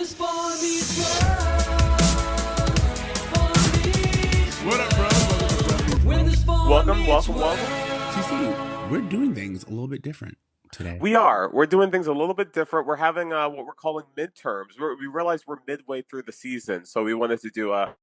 this boy meets world, boy meets What up, bro? when this boy Welcome, meets welcome, world. welcome. TC, we're doing things a little bit different today. We're doing things a little bit different. We're having what we're calling midterms. We realized we're midway through the season, so we wanted to do a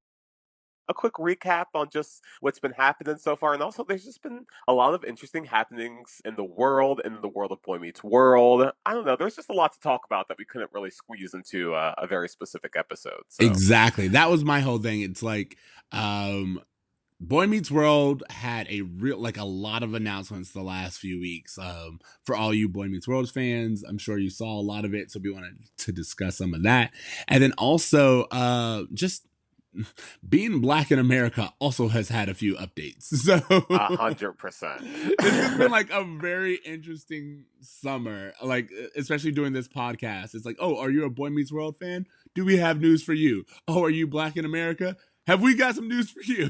quick recap on just what's been happening so far. And also, there's just been a lot of interesting happenings in the world of Boy Meets World. I don't know. There's just a lot to talk about that we couldn't really squeeze into a very specific episode. So. Exactly. That was my whole thing. It's like, Boy Meets World had a lot of announcements the last few weeks. For all you Boy Meets World fans, I'm sure you saw a lot of it, so we wanted to discuss some of that. And then also, just being Black in America also has had a few updates. So 100%. It's just been like a very interesting summer, like especially doing this podcast. It's like, oh, are you a Boy Meets World fan? Do we have news for you? Oh, are you Black in America? Have we got some news for you?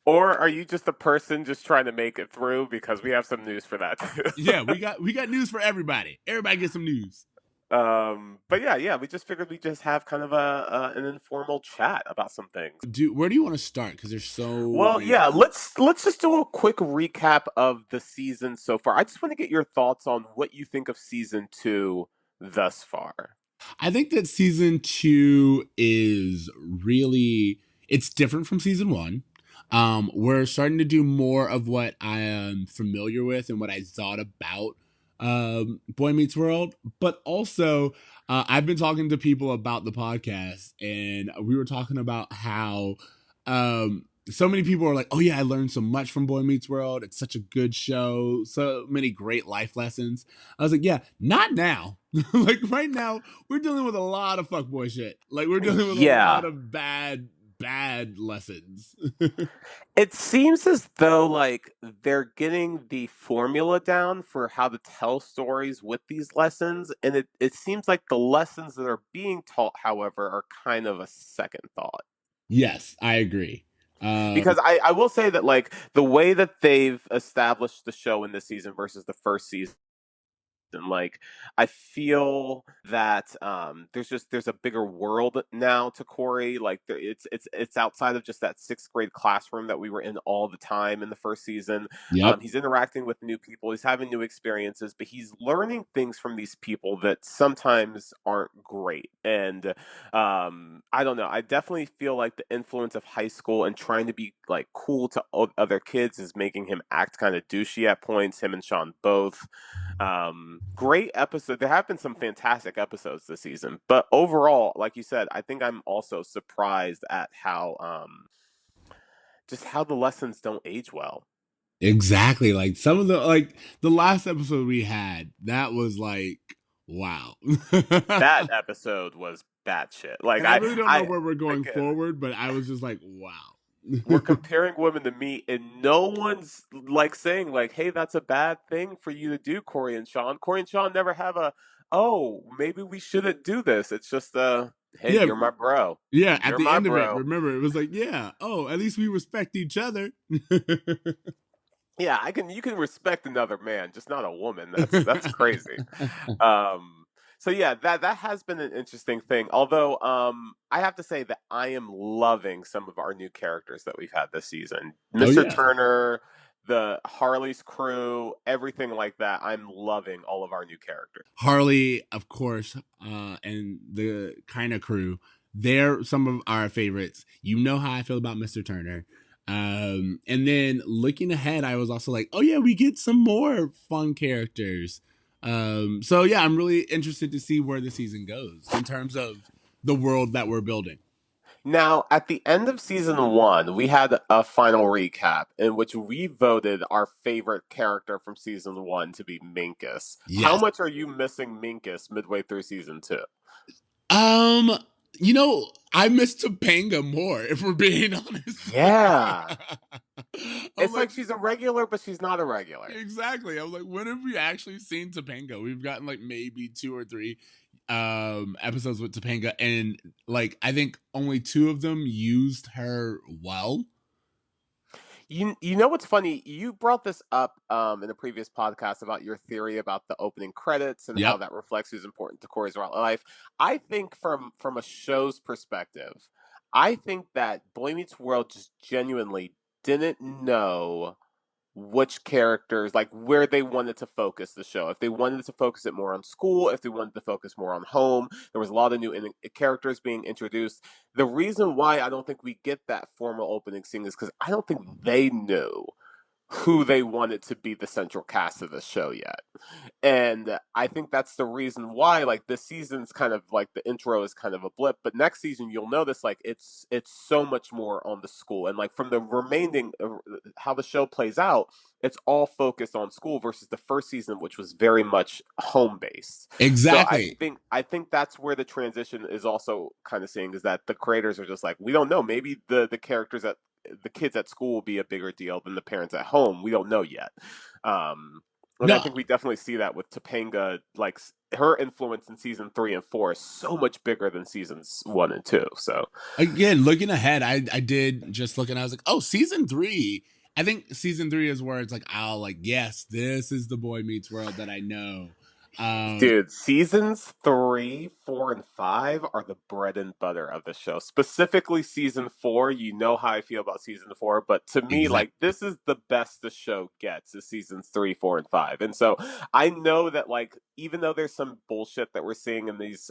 Or are you just a person just trying to make it through? Because we have some news for that too. Yeah, we got news for everybody. Everybody get some news. But yeah, we just figured we just have kind of an informal chat about some things. Where do you want to start? Because there's so Well, yeah, let's just do a quick recap of the season so far. I just want to get your thoughts on what you think of season 2 thus far. I think that season 2 is really, it's different from season 1. We're starting to do more of what I am familiar with and what I thought about Boy Meets World, but also I've been talking to people about the podcast, and we were talking about how so many people are like, oh yeah, I learned so much from Boy Meets World. It's such a good show. So many great life lessons. I was like, yeah, not now. Like right now, we're dealing with a lot of fuckboy shit. Like we're dealing with a lot of bad lessons. It seems as though like they're getting the formula down for how to tell stories with these lessons, and it seems like the lessons that are being taught, however, are kind of a second thought. Yes, I agree. Because I will say that like the way that they've established the show in this season versus the first season, like I feel that there's a bigger world now to Corey. Like it's outside of just that sixth grade classroom that we were in all the time in the first season. Yep. He's interacting with new people, he's having new experiences, but he's learning things from these people that sometimes aren't great. And I don't know, I definitely feel like the influence of high school and trying to be like cool to other kids is making him act kind of douchey at points, him and Sean both. Great episode. There have been some fantastic episodes this season, but overall, like you said, I think I'm also surprised at how just how the lessons don't age well. Exactly. Like some of the last episode we had, that was like, wow. That episode was batshit. Like and I really don't know where we're going forward, but I was just like, wow. We're comparing women to meat, and no one's like saying like, "Hey, that's a bad thing for you to do, Corey and Sean." Corey and Sean never have "Oh, maybe we shouldn't do this." It's just "Hey, Yeah. you're my bro." Yeah, You're at the my end bro. of it, remember, it was like, yeah, oh, at least we respect each other. Yeah, you can respect another man, just not a woman. That's crazy. So yeah, that has been an interesting thing. Although I have to say that I am loving some of our new characters that we've had this season. Mr. Yeah. Turner, the Harley's crew, everything like that. I'm loving all of our new characters. Harley, of course, and the kind of crew, they're some of our favorites. You know how I feel about Mr. Turner. And then looking ahead, I was also like, oh yeah, we get some more fun characters. So yeah, I'm really interested to see where the season goes in terms of the world that we're building. Now, at the end of season 1, we had a final recap in which we voted our favorite character from season 1 to be Minkus. Yes. How much are you missing Minkus midway through season 2? You know, I miss Topanga more, if we're being honest. Yeah. It's like she's a regular, but she's not a regular. Exactly. I was like, when have we actually seen Topanga? We've gotten like maybe 2 or 3 episodes with Topanga, and like I think only 2 of them used her well. You know what's funny? You brought this up in a previous podcast about your theory about the opening credits and how Yep. that reflects who's important to Corey's life. I think from a show's perspective, I think that Boy Meets World just genuinely didn't know which characters, like where they wanted to focus the show. If they wanted to focus it more on school, if they wanted to focus more on home, there was a lot of new characters being introduced. The reason why I don't think we get that formal opening scene is because I don't think they knew who they wanted to be the central cast of the show yet. And I think that's the reason why, like, this season's kind of like the intro is kind of a blip, but next season you'll notice like it's so much more on the school, and like from the remaining how the show plays out, it's all focused on school versus the first season, which was very much home based. So Exactly. I think that's where the transition is also kind of seeing, is that the creators are just like, we don't know, maybe the characters at the kids at school will be a bigger deal than the parents at home. We don't know yet. And I No, think we definitely see that with Topanga. Like, her influence in season 3 and 4 is so much bigger than seasons 1 and 2. So again, looking ahead, I did just look and I was like, oh, season 3. I think season 3 is where it's like, oh, like, yes, this is the Boy Meets World that I know. dude, seasons 3, 4, and 5 are the bread and butter of the show. Specifically, season 4. You know how I feel about season 4, but to me, Exact. like, this is the best the show gets, is seasons 3, 4, and 5. And so I know that, like, even though there's some bullshit that we're seeing in these,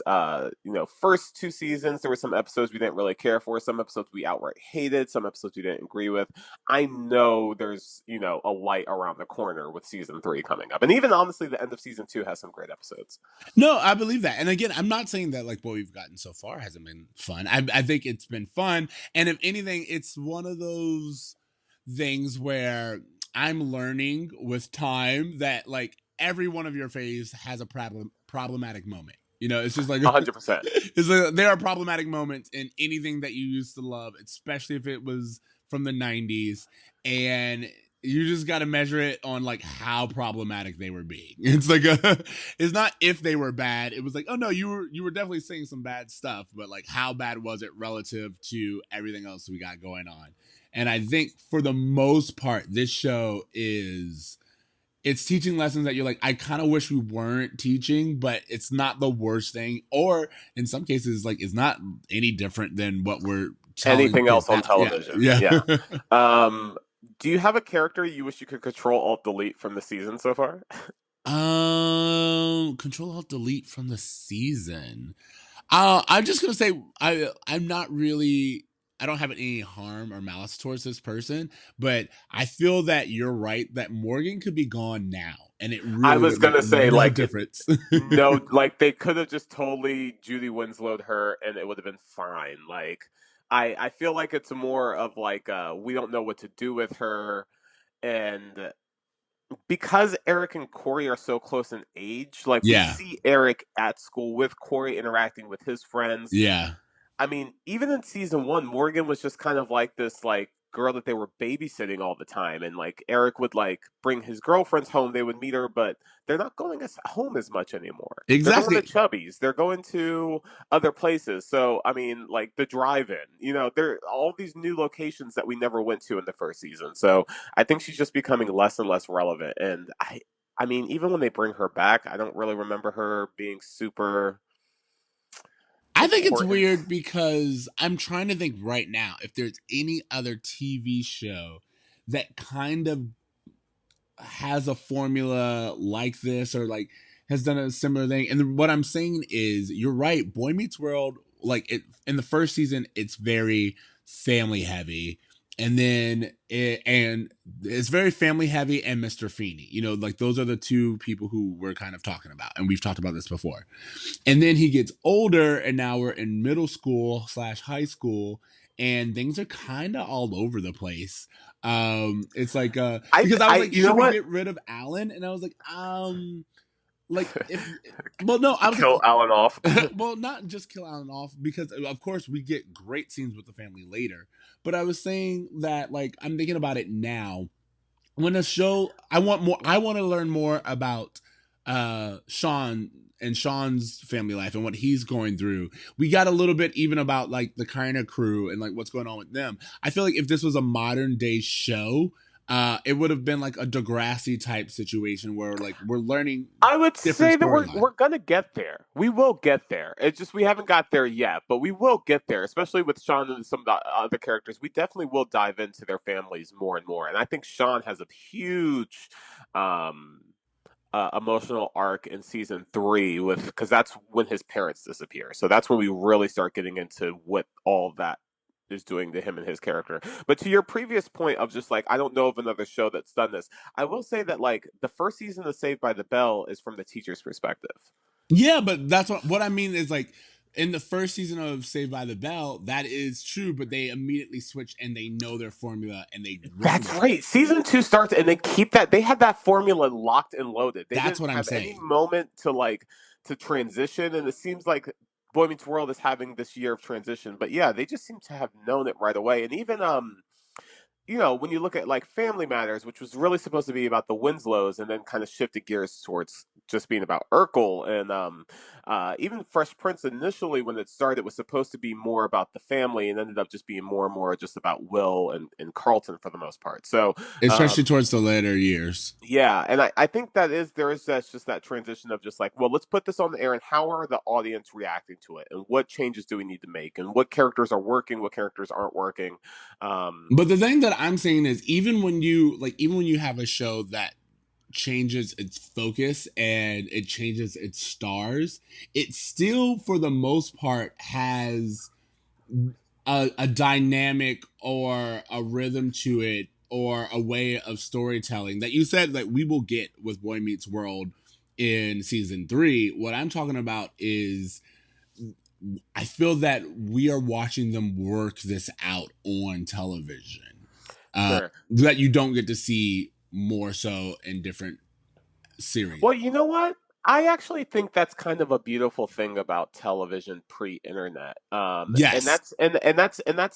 first 2 seasons, there were some episodes we didn't really care for, some episodes we outright hated, some episodes we didn't agree with. I know there's, a light around the corner with season 3 coming up, and even honestly, the end of season 2 has some great episodes. No, I believe that. And again, I'm not saying that like what we've gotten so far hasn't been fun. I think it's been fun. And if anything, it's one of those things where I'm learning with time that like every one of your phase has a problematic moment. It's just like 100%. there are problematic moments in anything that you used to love, especially if it was from the 90s. And you just got to measure it on like how problematic they were being. It's like it's not if they were bad. It was like, oh no, you were definitely saying some bad stuff, but like how bad was it relative to everything else we got going on? And I think for the most part, this show it's teaching lessons that you're like, I kind of wish we weren't teaching, but it's not the worst thing. Or in some cases, like it's not any different than what we're telling Anything kids else on now. Yeah, television. yeah. Yeah. Do you have a character you wish you could control alt delete from the season so far? Control Alt Delete from the season. I'm just gonna say I'm not really. I don't have any harm or malice towards this person, but I feel that you're right that Morgan could be gone now, and it I really was would make gonna say, no like, difference. no, like they could have just totally Judy Winslowed her, and it would have been fine. Like, I feel like it's more of like we don't know what to do with her, and because Eric and Corey are so close in age, like we Yeah, see Eric at school with Corey interacting with his friends. yeah. I mean, even in season 1, Morgan was just kind of like this like girl that they were babysitting all the time, and like Eric would like bring his girlfriends home, they would meet her, but they're not going as home as much anymore. They're going to Exactly. Chubby's, they're going to other places. So I mean, like the drive-in, there all these new locations that we never went to in the first season. So I think she's just becoming less and less relevant. And I mean, even when they bring her back, I don't really remember her being super I think it's important. weird because I'm trying to think right now if there's any other TV show that kind of has a formula like this or like has done a similar thing. And what I'm saying is, you're right. Boy Meets World, like it in the first season, it's very family heavy, and then it's very family heavy and Mr. Feeney. Like those are the two people who we're kind of talking about, and we've talked about this before. And then he gets older, and now we're in middle school slash high school, and things are kind of all over the place. It's like because I was like, You know should we what? get rid of Alan? And I was like if well, no, I was Kill like, Alan off. well, not just kill Alan off because of course we get great scenes with the family later. But I was saying that like I'm thinking about it now. When a show, I want more. I want to learn more about Sean and Sean's family life and what he's going through. We got a little bit even about like the kind of crew and like what's going on with them. I feel like if this was a modern day show, it would have been like a Degrassi type situation where like we're learning I would different say that storyline. we're gonna get there. We will get there. It's just we haven't got there yet, but we will get there. Especially with Sean and some of the other characters, we definitely will dive into their families more and more. And I think Sean has a huge um, emotional arc in season 3 with because that's when his parents disappear. So that's when we really start getting into what all that is doing to him and his character. But to your previous point of just like I don't know of another show that's done this, I will say that like the first season of Saved by the Bell is from the teacher's perspective. Yeah, but that's what I mean is like in the first season of Saved by the Bell, that is true, but they immediately switch and they know their formula and they run That's with it. right. Season 2 starts and they keep that. They had that formula locked and loaded. They That's didn't what I'm have any saying. moment to like to transition, and it seems like Boy Meets World is having this year of transition. But yeah, they just seem to have known it right away. And even when you look at like Family Matters, which was really supposed to be about the Winslows, and then kind of shifted gears towards just being about Urkel, and even Fresh Prince initially when it started was supposed to be more about the family, and ended up just being more and more just about Will and Carlton for the most part. So Especially um, towards the later years. yeah, and I think there is that's just that transition of just like, well, let's put this on the air, and how are the audience reacting to it, and what changes do we need to make, and what characters are working, what characters aren't working. Um, But the thing that I'm saying is even when you have a show that changes its focus and it changes its stars, it still for the most part has a dynamic or a rhythm to it or a way of storytelling that you said that we will get with Boy Meets World in season 3. What I'm talking about is I feel that we are watching them work this out on television sure. that you don't get to see more so in different series. Well, you know what? I actually think that's kind of a beautiful thing about television pre-internet. And Yes, that's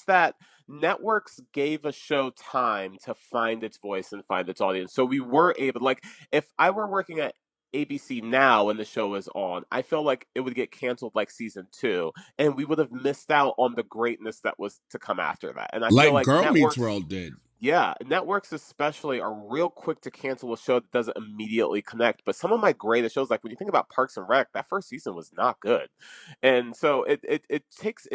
that networks gave a show time to find its voice and find its audience. So we were able, like, if I were working at ABC now and the show was on, I feel like it would get canceled like season 2, and we would have missed out on the greatness that was to come after that. And I feel like like Girl Meets networks World did. yeah, networks especially are real quick to cancel a show that doesn't immediately connect. But some of my greatest shows, like when you think about Parks and Rec, that first season was not good, and so it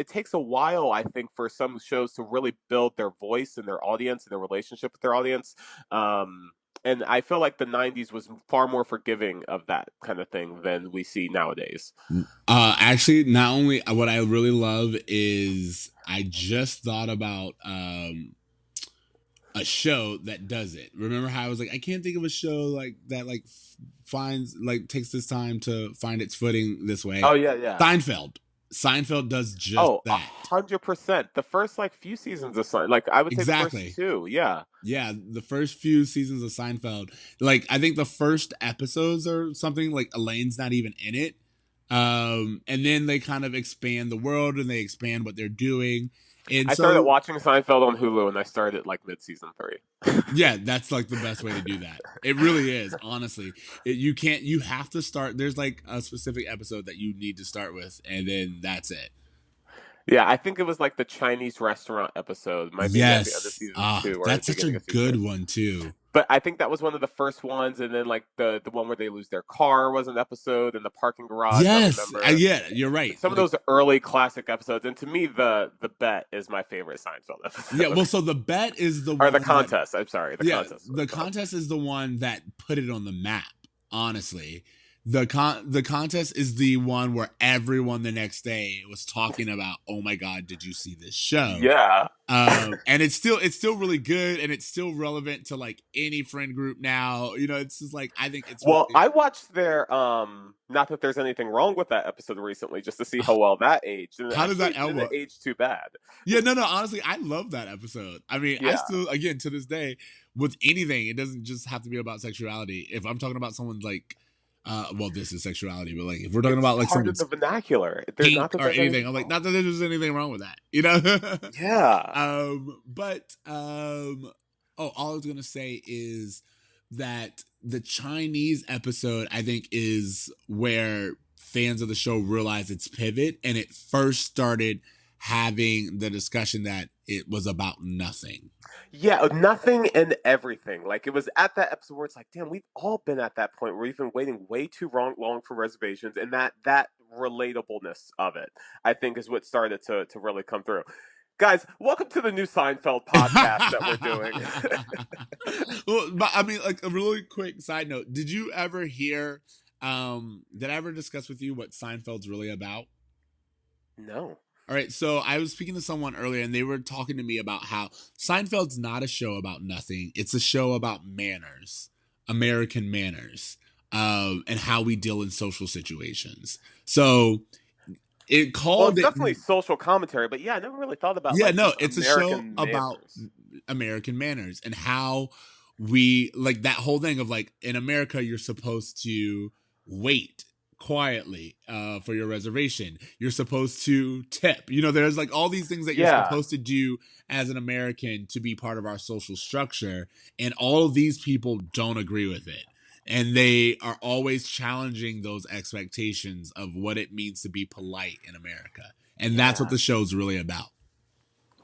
takes a while, I think, for some shows to really build their voice and their audience and their relationship with their audience. And I feel like the '90s was far more forgiving of that kind of thing than we see nowadays. Actually, not only what I really love is I just thought about a show that does it. Remember how I was like, I can't think of a show like that, like finds like takes this time to find its footing this way. Oh yeah, yeah. Seinfeld. Seinfeld does just Oh, that. 100%. The first like few seasons of like I would say the first Exactly. two, yeah. Yeah, the first few seasons of Seinfeld, like I think the first episodes or something, like Elaine's not even in it. And then they kind of expand the world and they expand what they're doing. And I started so watching Seinfeld on Hulu, and I started like mid season 3. yeah, that's like the best way to do that. It really is, honestly. You have to start. There's like a specific episode that you need to start with, and then that's it. Yeah, I think it was like the Chinese restaurant episode. Might be at the end of Yes. season 2 or the That's such a beginning of season 3. good one too. But I think that was one of the first ones, and then like the one where they lose their car was an episode in the parking garage. I Yes. remember Yeah, you're right. some of Like those early classic episodes, and to me, the bet is my favorite Seinfeld yeah, episode, well, so the bet is the or the one that contest. I'm sorry, the yeah, contest is what the it's called. contest is the one that put it on the map, honestly. The contest is the one where everyone the next day was talking about, oh my god, did you see this show? Yeah. And it's still really good and it's still relevant to like any friend group now. You know, it's just like I think it's Well, really I watched their not that there's anything wrong with that episode recently, just to see how well that aged. And how does actually that it didn't elbow? age too bad. Yeah, no, honestly, I love that episode. I mean, I Yeah. still again to this day with anything, it doesn't just have to be about sexuality. If I'm talking about someone's like well, this is sexuality, but like if we're talking It's about like part of someone's the vernacular. There's not kink that or there's anything, anything I'm like, wrong. not that there's anything wrong with that, you know? Yeah. But oh, all I was gonna say is that the Chinese episode I think is where fans of the show realize its pivot, and it first started having the discussion that it was about nothing. Yeah, nothing and everything. Like it was at that episode where it's like, damn, we've all been at that point where we've been waiting way too long for reservations, and that relatableness of it, I think, is what started to really come through. Guys, welcome to the new Seinfeld podcast that we're doing. Well, but I mean, like a really quick side note: did you ever hear? Did I ever discuss with you what Seinfeld's really about? No. All right, so I was speaking to someone earlier, and they were talking to me about how Seinfeld's not a show about nothing; it's a show about manners, American manners, and how we deal in social situations. So it Well, called it's it. definitely social commentary, but yeah, I never really thought about Yeah, like no, just it's a show American about manners. American manners and how we like that whole thing of like in America you're supposed to wait quietly for your reservation. You're supposed to tip. You know, there's like all these things that you're Yeah. supposed to do as an American to be part of our social structure, and all of these people don't agree with it. And they are always challenging those expectations of what it means to be polite in America. And that's what Yeah. the show's really about.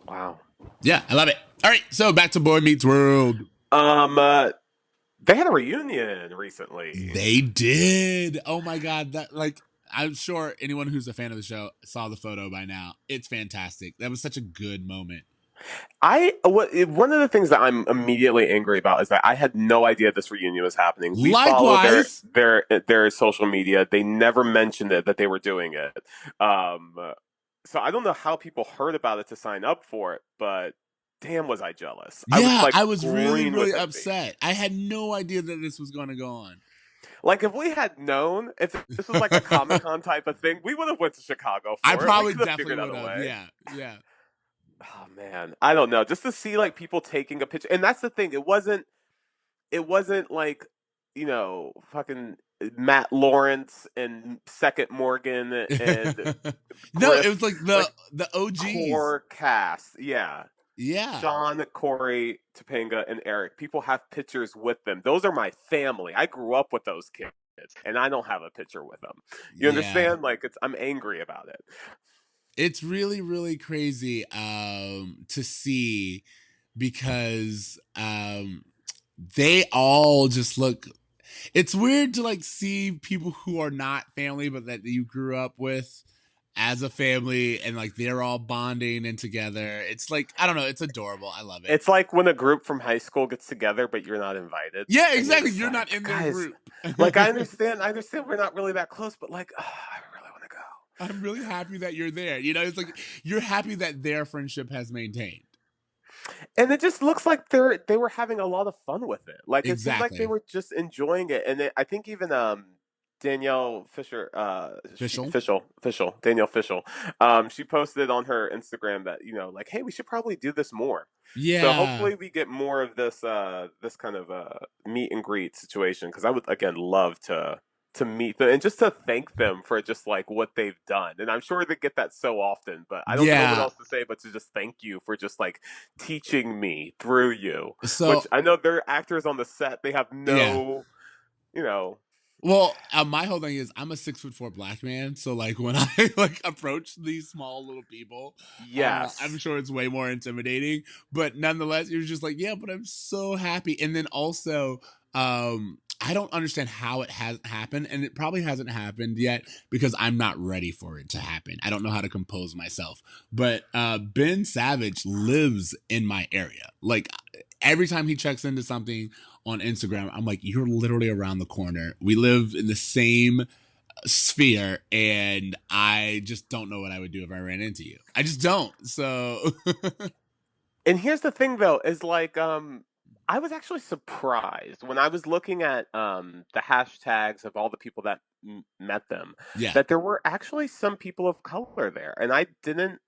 Wow. Yeah, I love it. All right, so back to Boy Meets World. They had a reunion recently. They did. Oh my god, that like I'm sure anyone who's a fan of the show saw the photo by now. It's fantastic. That was such a good moment. One of the things that I'm immediately angry about is that I had no idea this reunion was happening. We follow Likewise. their social media. They never mentioned it that they were doing it. So I don't know how people heard about it to sign up for it, but damn, was I jealous. Yeah, Like I was really, green with really envy. upset. I had no idea that this was going to go on. Like if we had known if this was like a Comic Con type of thing, we would have went to Chicago for I it. probably We could have definitely figured out would a have. way. Yeah, yeah. Oh man, I don't know. Just to see like people taking a picture, and that's the thing. It wasn't like, fucking Matt Lawrence and Second Morgan and No, it Griff, was like like the OGs. core cast. Yeah. Yeah. Sean, Corey, Topanga, and Eric. People have pictures with them. Those are my family. I grew up with those kids, and I don't have a picture with them. You Yeah. understand? Like I'm angry about it. It's really, really crazy to see because they all just look. It's weird to like see people who are not family but that you grew up with as a family, and like they're all bonding and together. It's like, I don't know, it's adorable. I love it. It's like when a group from high school gets together but you're not invited. Yeah, And exactly. just You're like, not in their guys, group. like I understand we're not really that close, but like I really want to go. I'm really happy that you're there. You know, it's like you're happy that their friendship has maintained. And it just looks like they were having a lot of fun with it. Like it seemed like Exactly. they were just enjoying it. And I think even Danielle Fisher, Danielle Fishel, she posted on her Instagram that like, hey, we should probably do this more. Yeah. So hopefully we get more of this this kind of meet and greet situation, because I would again love to meet them and just to thank them for just like what they've done. And I'm sure they get that so often, but I don't know what else to say but to just thank you for just like teaching me through you. So Which I know they're actors on the set. They have no, Well, my whole thing is I'm a 6'4" black man, so like when I like approach these small little people, yes, I'm sure it's way more intimidating. But nonetheless, you're just like, yeah, but I'm so happy. And then also, I don't understand how it hasn't happened, and it probably hasn't happened yet because I'm not ready for it to happen. I don't know how to compose myself. But Ben Savage lives in my area. Like every time he checks into something on Instagram, I'm like, you're literally around the corner. We live in the same sphere, and I just don't know what I would do if I ran into you. I just don't. So and here's the thing though, is like I was actually surprised when I was looking at the hashtags of all the people that met them, yeah, that there were actually some people of color there, and I didn't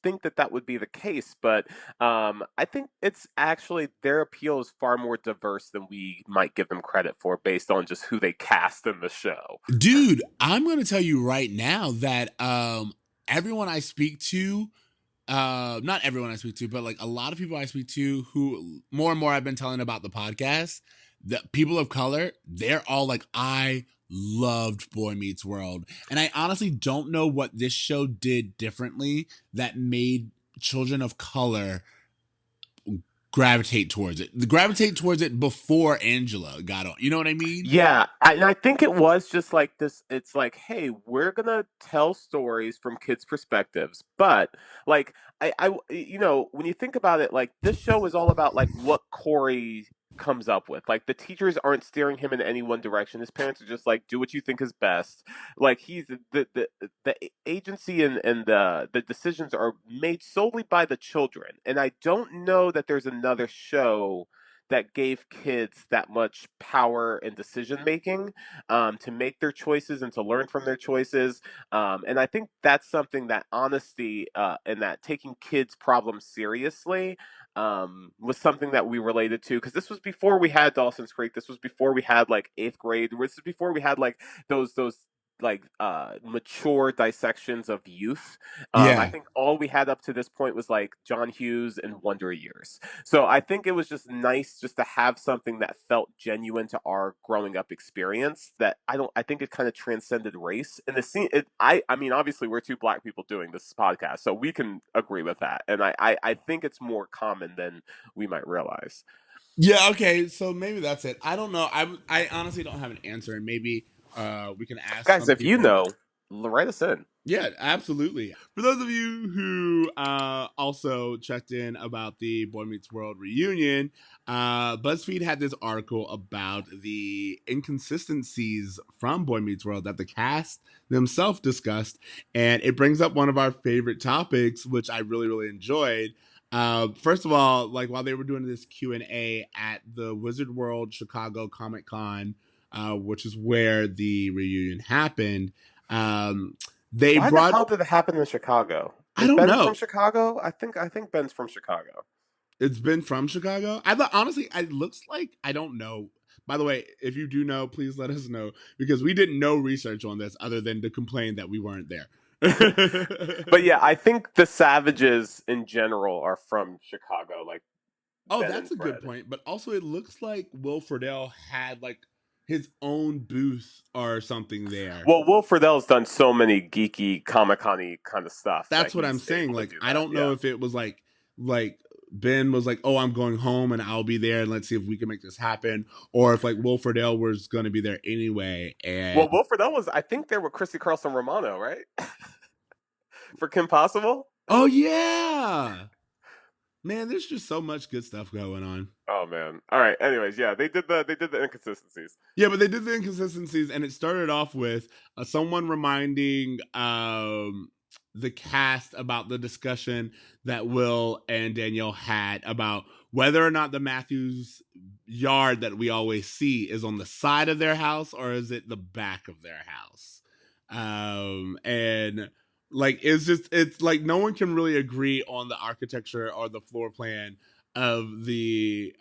think that would be the case. But I think it's actually their appeal is far more diverse than we might give them credit for, based on just who they cast in the show. dude, I'm going to tell you right now that everyone I speak to, not everyone I speak to, but like a lot of people I speak to who more and more I've been telling about the podcast, the people of color, they're all like, I loved Boy Meets World. And I honestly don't know what this show did differently that made children of color gravitate towards it before Angela got on. You know what I mean? Yeah, and I think it was just like this. It's like, hey, we're gonna tell stories from kids' perspectives, but like, when you think about it, like this show is all about like what Corey comes up with. Like the teachers aren't steering him in any one direction. His parents are just like, do what you think is best. Like he's the agency and the decisions are made solely by the children. And I don't know that there's another show that gave kids that much power and decision making to make their choices and to learn from their choices. And I think that's something that honesty and that taking kids' problems seriously was something that we related to because this was before we had Dawson's Creek. This was before we had like eighth grade. This is before we had like those like mature dissections of youth. I Yeah. think all we had up to this point was like John Hughes and Wonder Years. So I think it was just nice just to have something that felt genuine to our growing up experience. That I think it kind of transcended race. And the scene, I mean, obviously we're two black people doing this podcast, so we can agree with that. And I think it's more common than we might realize. Yeah, okay. So maybe that's it. I don't know. I honestly don't have an answer, and maybe we can ask Guys, some if you people. know, write us in. Yeah, absolutely. For those of you who also checked in about the Boy Meets World reunion, BuzzFeed had this article about the inconsistencies from Boy Meets World that the cast themselves discussed, and it brings up one of our favorite topics, which I really, really enjoyed. First of all, like while they were doing this Q&A at the Wizard World Chicago Comic Con, which is where the reunion happened, they Why the brought. hell did it happen in Chicago? I Is don't Ben from know. Chicago? I think Ben's from Chicago. It's been from Chicago. I thought honestly, it looks like I don't know. By the way, if you do know, please let us know because we did no research on this other than to complain that we weren't there. But yeah, I think the Savages in general are from Chicago, like Oh, Ben that's and a good Fred. point. But also, it looks like Will Friedle had like his own booth or something there. Well, Will Friedle's done so many geeky, Comic Con kind of stuff that That's what I'm he's saying. able to Like, do I that. don't know Yeah. if it was like Ben was like, "Oh, I'm going home and I'll be there, and let's see if we can make this happen," or if like Will Friedle was going to be there anyway. And Well, Will Friedle was, I think, there with Chrissy Carlson Romano, right? For Kim Possible. oh yeah, man, there's just so much good stuff going on. Oh man. All right. Anyways, yeah, they did the inconsistencies. Yeah, but they did the inconsistencies, and it started off with someone reminding the cast about the discussion that Will and Danielle had about whether or not the Matthews yard that we always see is on the side of their house or is it the back of their house. And like it's like no one can really agree on the architecture or the floor plan of the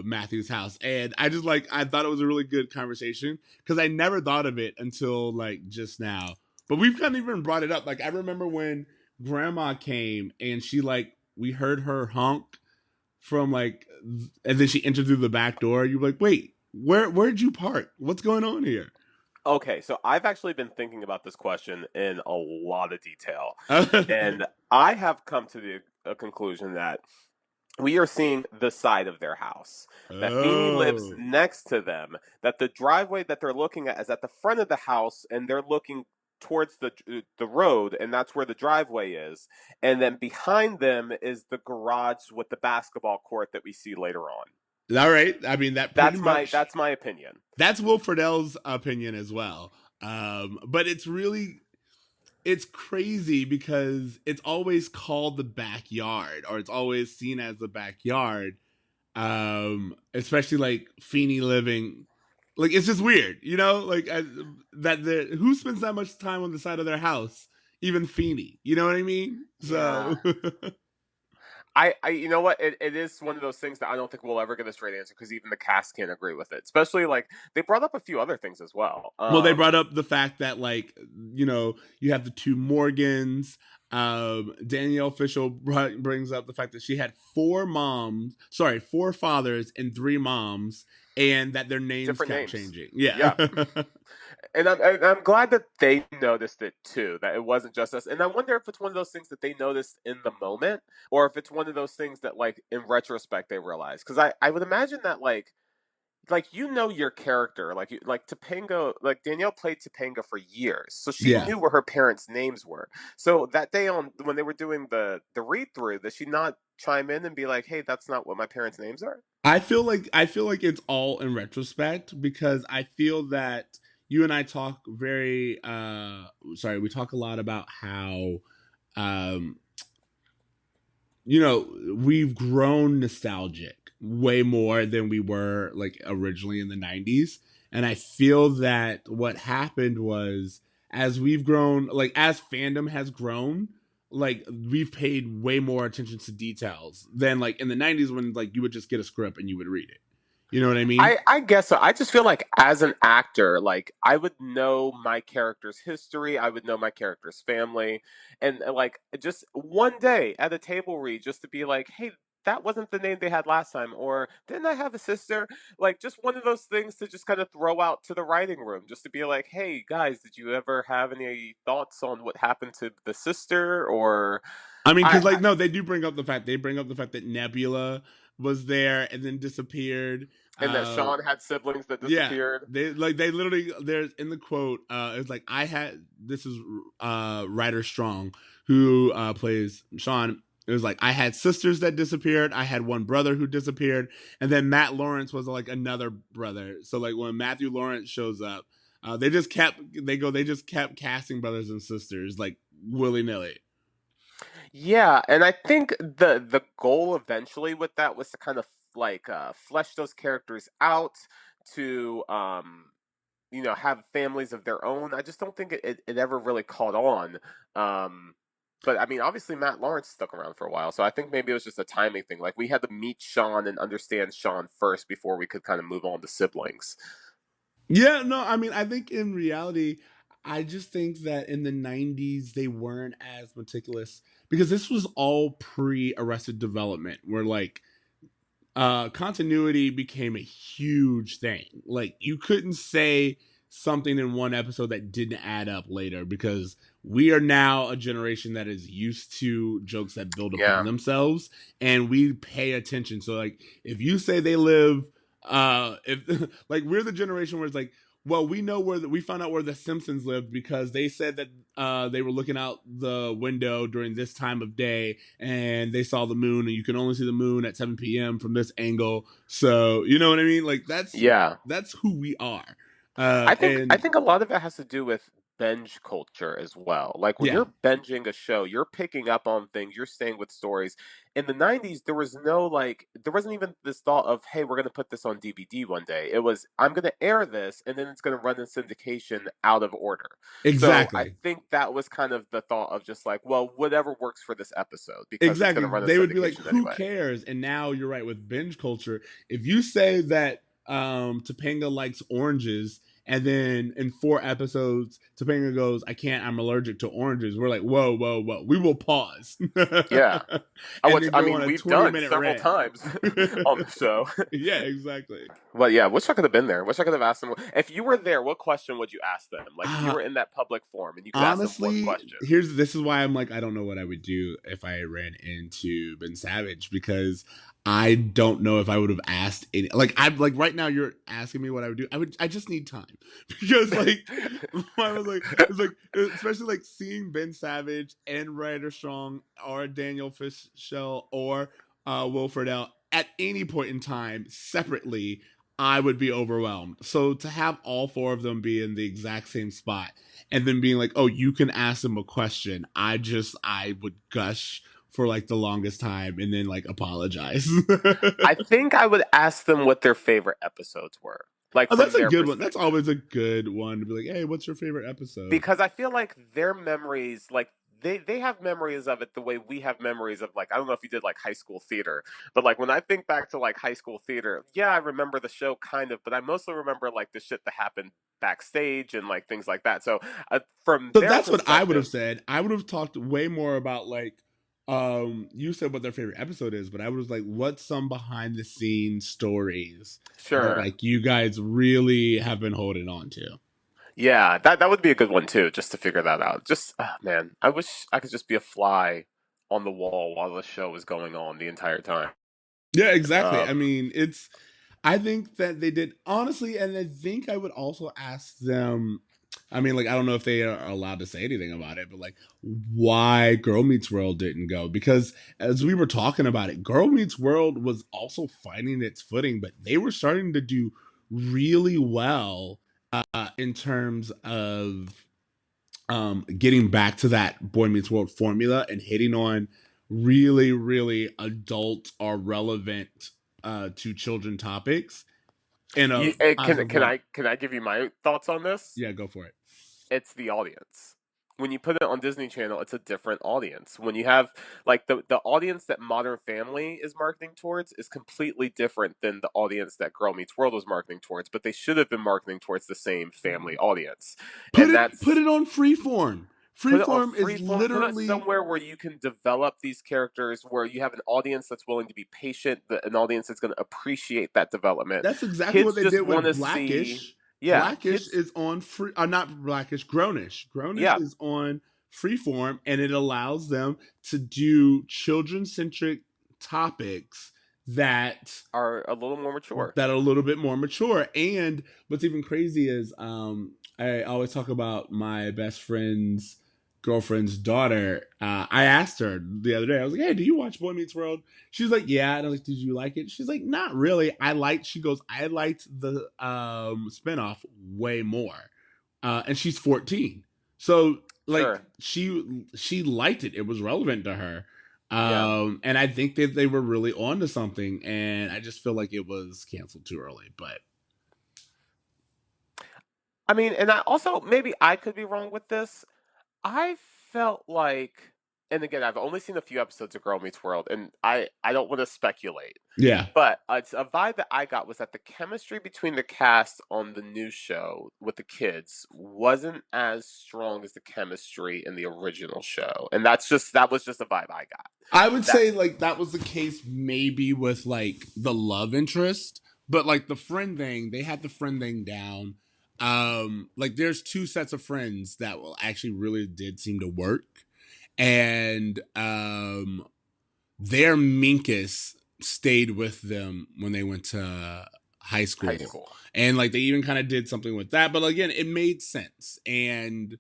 Matthews house. And I thought it was a really good conversation because I never thought of it until like just now. But we've kind of even brought it up. Like I remember when grandma came and she like we heard her honk from like and then she entered through the back door. You're like, wait, where'd you park? What's going on here? Okay, so I've actually been thinking about this question in a lot of detail, Oh. and I have come to the a conclusion that we are seeing the side of their house. That Feeney lives next to them. That the driveway that they're looking at is at the front of the house, and they're looking towards the road, and that's where the driveway is. And then behind them is the garage with the basketball court that we see later on. All right. I mean that pretty much That's my opinion. that's Will Friedle's opinion as well. But it's crazy because it's always called the backyard or it's always seen as the backyard. Especially like Feeney living like it's just weird, you know, like that the who spends that much time on the side of their house, even Feeney, you know what I mean? Yeah. So You know what? It is one of those things that I don't think we'll ever get a straight answer because even the cast can't agree with it. Especially like they brought up a few other things as well. well, they brought up the fact that like you know you have the two Morgans. Danielle Fishel brings up the fact that she had four fathers and three moms, and that their names Different kept names. changing. Yeah. Yeah. And I'm glad that they noticed it too. That it wasn't just us. And I wonder if it's one of those things that they noticed in the moment, or if it's one of those things that like in retrospect they realize. Because I would imagine that like your character, like Topanga, like Danielle played Topanga for years, so she Yeah. knew what her parents' names were. So that day on when they were doing the read through, did she not chime in and be like, "Hey, that's not what my parents' names are"? I feel like it's all in retrospect because I feel that you and I talk very sorry, we talk a lot about how um we've grown nostalgic way more than we were like originally in the 90s. And I feel that what happened was as we've grown, like as fandom has grown, like we've paid way more attention to details than like in the 90s when like you would just get a script and you would read it. You know what I mean? I guess so. I just feel like as an actor, like I would know my character's history, I would know my character's family, and like just one day at a table read, just to be like, hey, that wasn't the name they had last time, or didn't I have a sister? Like just one of those things to just kind of throw out to the writing room, just to be like, hey guys, did you ever have any thoughts on what happened to the sister? Or I mean, I, because like no, they bring up the fact that Nebula was there and then disappeared. and that Uh, Sean had siblings that Yeah, disappeared. they literally there's in the quote it's like I had this is Ryder Strong who plays Sean. It was like I had sisters that disappeared, I had one brother who disappeared, and then Matt Lawrence was like another brother. So like when Matthew Lawrence shows up, they just kept casting brothers and sisters like willy-nilly. Yeah, and I think the goal eventually with that was to kind of flesh those characters out to have families of their own. I just don't think it ever really caught on. Um but I mean obviously Matt Lawrence stuck around for a while, so I think maybe it was just a timing thing. Like we had to meet Sean and understand Sean first before we could kind of move on to siblings. Yeah, no, I mean, I think in reality, I just think that in the 90s, they weren't as meticulous because this was all pre Arrested Development, where like continuity became a huge thing. Like, you couldn't say something in one episode that didn't add up later because we are now a generation that is used to jokes that build upon Yeah. themselves and we pay attention. So, like, if you say they live if like we're the generation where it's like, well, we know we found out where the Simpsons lived because they said that they were looking out the window during this time of day and they saw the moon, and you can only see the moon at 7 p.m. from this angle. So you know what I mean? Like Yeah. that's who we are. I And think a lot of it has to do with binge culture as well. Like when yeah, you're binging a show, you're picking up on things, you're staying with stories. In the 90s, there was no there wasn't even this thought of, hey, we're going to put this on DVD one day. It was, I'm going to air this and then it's going to run in syndication out of order. So I exactly. think that was kind of the thought of just like, well, whatever works for this episode because it's going Exactly. to run in They would be like, syndication who anyway. cares? And now you're right with binge culture. If you say that Topanga likes oranges, and then in 4 episodes, Topanga goes, I can't, I'm allergic to oranges. We're like, whoa, whoa, whoa. We will pause. Yeah. And Which then I go on mean, a we've 20 done minute several rant. times on the show. Yeah, exactly. Well, yeah, wish I could have been there. Wish I could have asked them. If you were there, what question would you ask them? Like, if you Uh, were in that public forum and you could ask them one Honestly, question. this is why I'm like I don't know what I would do if I ran into Ben Savage because I don't know if I would have asked any like I'm like right now you're asking me what I would do. I just need time because like I was like it's like especially like seeing Ben Savage and Ryder Strong or Daniel Fishel or Will Friedle at any point in time separately. I would be overwhelmed. So to have all four of them be in the exact same spot and then being like, "Oh, you can ask them a question." I would gush for like the longest time and then like apologize. I think I would ask them what their favorite episodes were, like Oh, that's from a their good one. That's perspective. always a good one to be like, "Hey, what's your favorite episode?" Because I feel like their memories, like they have memories of it the way we have memories of like I don't know if you did like high school theater, but like when I think back to like high school theater, yeah, I remember the show kind of, but I mostly remember like the shit that happened backstage and like things like that. So from So their that's what I would have perspective, said. I would have talked way more about like you said what their favorite episode is, but I was like, what's some behind the scenes stories that sure. like you guys really have been holding on to? Yeah, that would be a good one too, just to figure that out. Just man, I wish I could just be a fly on the wall while the show is going on the entire time. Yeah, exactly. I Um, mean, it's I think that they did honestly, and I think I would also ask them. I mean, like I don't know if they are allowed to say anything about it, but like why Girl Meets World didn't go, because as we were talking about it, Girl Meets World was also finding its footing, but they were starting to do really well in terms of getting back to that Boy Meets World formula and hitting on really, really adult or relevant to children topics in a positive way. can I give you my thoughts on this? Yeah, go for it. It's the audience. When you put it on Disney Channel, it's a different audience. When you have like the audience that Modern Family is marketing towards is completely different than the audience that Girl Meets World was marketing towards, but they should have been marketing towards the same family audience. Put And it put that's it on Freeform. put it on Freeform is freeform, put it literally somewhere where you can develop these characters, where you have an audience that's willing to be patient, an audience that's going to appreciate that development. that's exactly what Kids they just did want with to see, Blackish. yeah, Blackish kids, is on free, not Blackish, Grownish. Grownish yeah, is on Freeform, and it allows them to do children centric topics that are a little more mature. that are a little bit more mature. And what's even crazy is I always talk about my best friend's girlfriend's daughter. I asked her the other day, I was like, hey, do you watch Boy Meets World? She's like, yeah. And I was like, did you like it? She's like, not really. She goes, I liked the spinoff way more. And she's 14. So like Sure, she liked it. It was relevant to her. yeah. And I think that they were really on to something, and I just feel like it was canceled too early. But I mean, and I also maybe I could be wrong with this. I felt like, and again, I've only seen a few episodes of Girl Meets World, and I don't want to speculate, yeah, but it's a vibe that I got was that the chemistry between the cast on the new show with the kids wasn't as strong as the chemistry in the original show, and that was just a vibe I got. I would That say like that was the case maybe with like the love interest, but like the friend thing, they had the friend thing down. Like there's two sets of friends that will actually really did seem to work, and their Minkus stayed with them when they went to high high school. school. And like they even kind of did something with that. But again, it made sense. And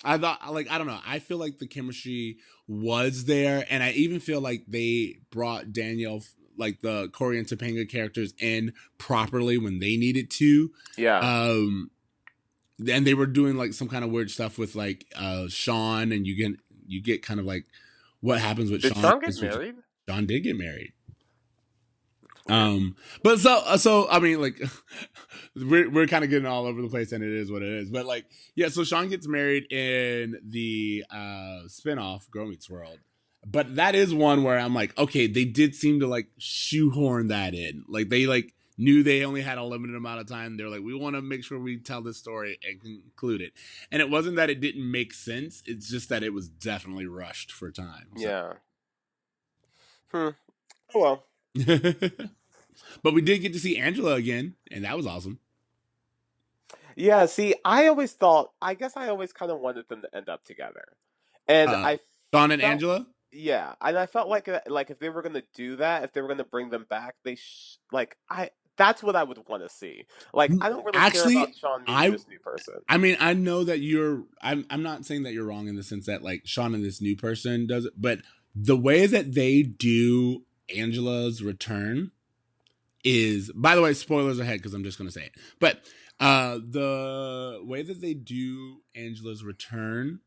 I thought like I don't know, I feel like the chemistry was there. And I even feel like they brought Danielle like the Corey and Topanga characters in properly when they needed to. Yeah. Um and they were doing like some kind of weird stuff with like Sean, and you get kind of like what happens with Did Sean. Sean get married? Sean did get married. Weird. But so I mean, like, we're kind of getting all over the place, and it is what it is. But like, yeah, so Sean gets married in the spinoff Girl Meets World, but that is one where I'm like, okay, they did seem to like shoehorn that in. Like they like knew they only had a limited amount of time. They're like, we want to make sure we tell this story and conclude it. And it wasn't that it didn't make sense; it's just that it was definitely rushed for time. So. Yeah. Hmm. Oh well. But we did get to see Angela again, and that was awesome. Yeah, see, I always thought, I guess I always kind of wanted them to end up together. And Uh, I Sean and felt, Angela. yeah, and I felt like if they were going to do that, if they were going to bring them back, that's what I would want to see. Like, I don't really care Actually, about Sean meeting I this new person. I mean I know that you're. I'm not saying that you're wrong in the sense that like Sean and this new person does it, but the way that they do Angela's return is, by the way, spoilers ahead because I'm just gonna say it. But the way that they do Angela's return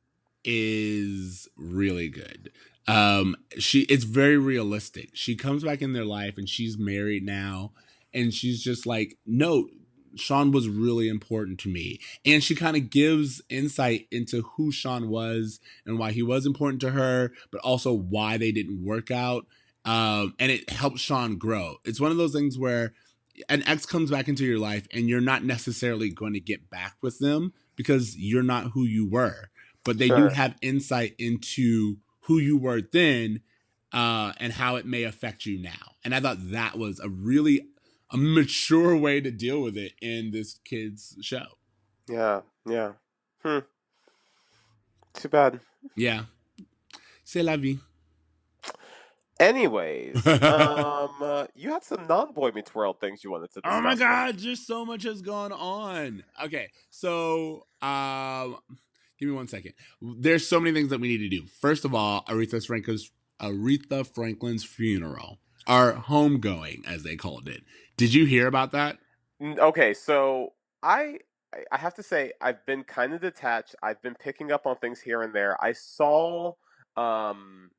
is really good. It's very realistic. She comes back in their life and she's married now, and she's just like, no, Sean was really important to me. And she kind of gives insight into who Sean was and why he was important to her, but also why they didn't work out. And it helps Sean grow. It's one of those things where an ex comes back into your life and you're not necessarily going to get back with them because you're not who you were, but they do Sure. have insight into who you were then, and how it may affect you now. And I thought that was a mature way to deal with it in this kid's show. Yeah. Yeah. Hmm. Too bad. Yeah, c'est la vie. Anyways, you had some non-Boy Meets World things you wanted to Oh my discuss with. god, just so much has gone on. Okay, so give me 1 second. There's so many things that we need to do. First of all, Aretha Franklin's funeral, our homegoing, as they called it. Did you hear about that? Okay, so I I have to say I've been kind of detached. I've been picking up on things here and there. I saw um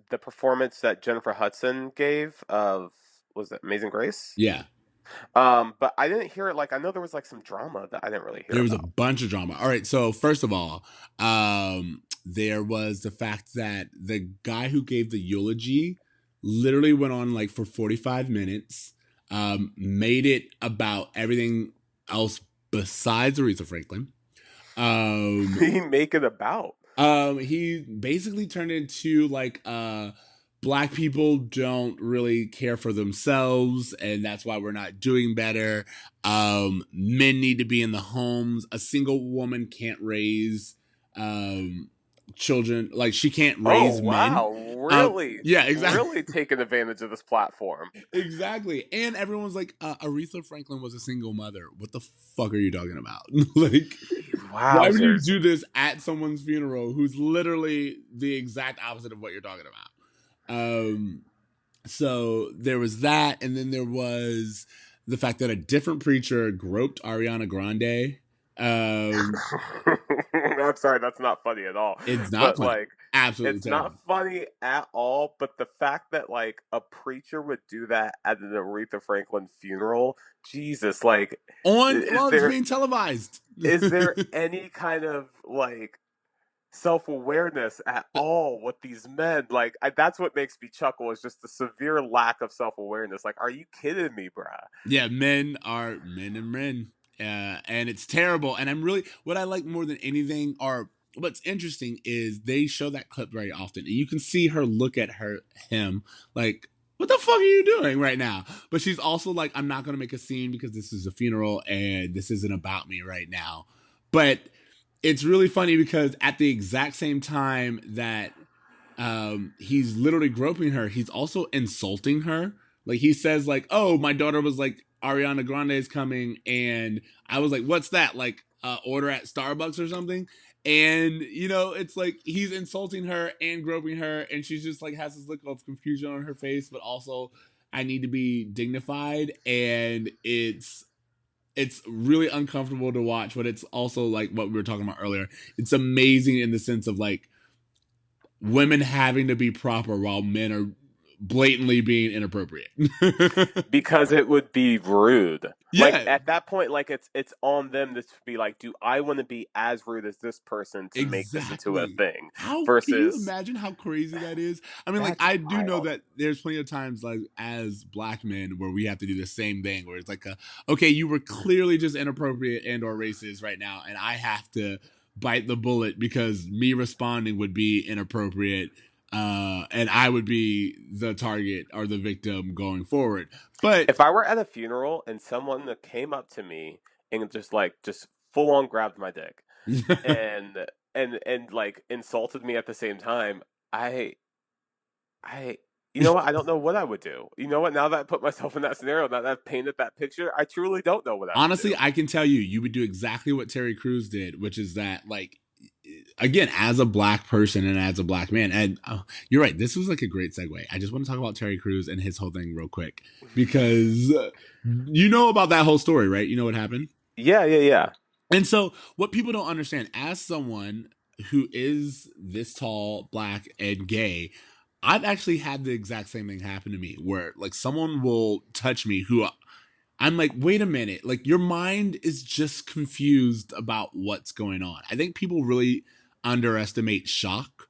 the performance that Jennifer Hudson gave of, was it Amazing Grace? Yeah, But I didn't hear it. Like, I know there was like some drama that I didn't really hear there was a about. bunch of drama. All right, so first of all, there was the fact that the guy who gave the eulogy literally went on like for 45 minutes, made it about everything else besides Aretha Franklin. He make it about. He basically turned into like black people don't really care for themselves and that's why we're not doing better. Men need to be in the homes. A single woman can't raise um children, like she can't Oh raise men. wow, really, Yeah, exactly. really taking advantage of this platform. Exactly. And everyone's like, Aretha Franklin was a single mother. What the fuck are you talking about? Like, why would you Wowzers. do this at someone's funeral who's literally the exact opposite of what you're talking about? So there was that, and then there was the fact that a different preacher groped Ariana Grande. I'm sorry, that's not funny at all. It's not But funny. like, Absolutely it's not terrible. funny at all. But the fact that like a preacher would do that at an Aretha Franklin funeral, Jesus, like, is Well, it's there being televised. is there any kind of like self-awareness at all with these men? Like, that's what makes me chuckle, is just the severe lack of self-awareness. Like, are you kidding me, bruh? Yeah, men are men and men. And it's terrible. And I'm really, what I like more than anything, or what's interesting is they show that clip very often. And you can see her look at him like, what the fuck are you doing right now? But she's also like, I'm not going to make a scene because this is a funeral and this isn't about me right now. But it's really funny because at the exact same time that he's literally groping her, he's also insulting her. Like he says, like, "Oh, my daughter was like Ariana Grande is coming," and I was like, "What's that? Like, order at Starbucks or something?" And it's like he's insulting her and groping her, and she's just like has this look of confusion on her face, but also I need to be dignified, and it's really uncomfortable to watch, but it's also like what we were talking about earlier. It's amazing in the sense of like women having to be proper while men are blatantly being inappropriate. Because it would be rude. Like, Yeah, at that point, like, it's on them to be like, do I want to be as rude as this person to make this into a exactly. thing? How can you Versus, imagine how crazy that is? I mean, like that's I do know wild. that there's plenty of times like as black men where we have to do the same thing where it's like okay, you were clearly just inappropriate and or racist right now and I have to bite the bullet because me responding would be inappropriate, and I would be the target or the victim going forward. But If I were at a funeral and someone that came up to me and just full on grabbed my dick and like insulted me at the same time, I I you know what? I don't know what I would do. You know what? Now that I put myself in that scenario, now that I've painted that picture, I truly don't know what I would honestly, do. I can tell you would do exactly what Terry Crews did, which is that, like, again, as a black person and as a black man, and you're right, this was like a great segue. I just want to talk about Terry Crews and his whole thing real quick because you know about that whole story, right? You know what happened? Yeah, yeah, yeah. And so, what people don't understand, as someone who is this tall, black, and gay, I've actually had the exact same thing happen to me where, like, someone will touch me who I'm like, wait a minute. Like, your mind is just confused about what's going on. I think people really underestimate shock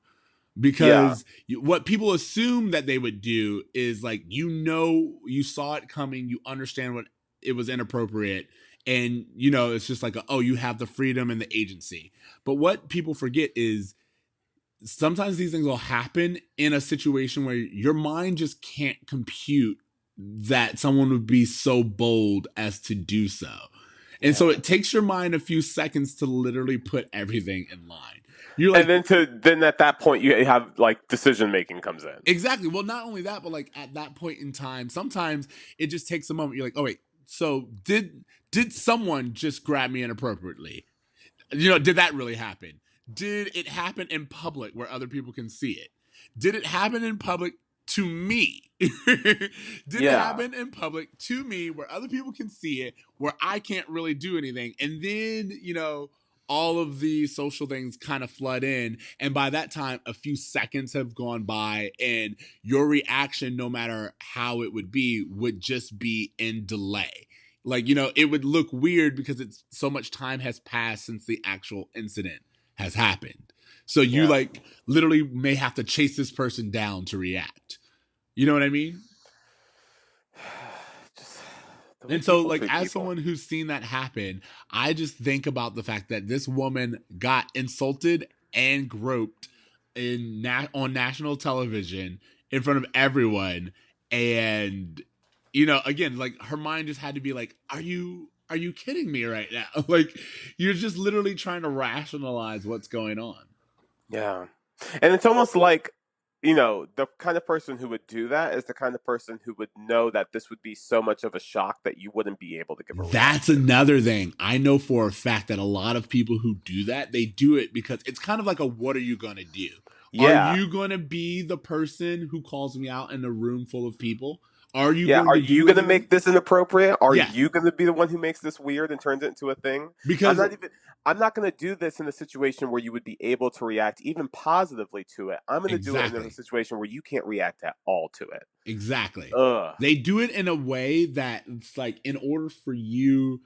Yeah. because what people assume that they would do is like, you saw it coming, you understand what it was inappropriate. And, it's just like, oh, you have the freedom and the agency. But what people forget is sometimes these things will happen in a situation where your mind just can't compute that someone would be so bold as to do so. And so Yeah. it takes your mind a few seconds to literally put everything in line. You're And like, then at that point you have like decision making comes in. exactly. Well, not only that, but like at that point in time, sometimes it just takes a moment. You're like, oh wait, so did someone just grab me inappropriately? Did that really happen? Did it happen in public where other people can see it? Did it happen in public to me? Did it Yeah. happen in public to me where other people can see it, where I can't really do anything? And then, all of the social things kind of flood in. And by that time, a few seconds have gone by, and your reaction, no matter how it would just be in delay. Like, it would look weird because it's so much time has passed since the actual incident has happened. So you Yeah. like literally may have to chase this person down to react. You know what I mean? Just the way And so, people like, treat as people. someone who's seen that happen, I just think about the fact that this woman got insulted and groped on national television in front of everyone, and again, like her mind just had to be like, "Are you kidding me right now?" Like, you're just literally trying to rationalize what's going on. Yeah. And it's almost like, the kind of person who would do that is the kind of person who would know that this would be so much of a shock that you wouldn't be able to give a That's reaction. another thing. I know for a fact that a lot of people who do that, they do it because it's kind of like a what are you going to do? Are Yeah. you going to be the person who calls me out in a room full of people? Are you Yeah. going Are to you do going to anything? make this inappropriate? Are Yeah, you going to be the one who makes this weird and turns it into a thing? I'm because not even, I'm not going to do this in a situation where you would be able to react even positively to it. I'm going to do it in a exactly, situation where you can't react at all to it. exactly. Ugh. They do it in a way that it's like in order for your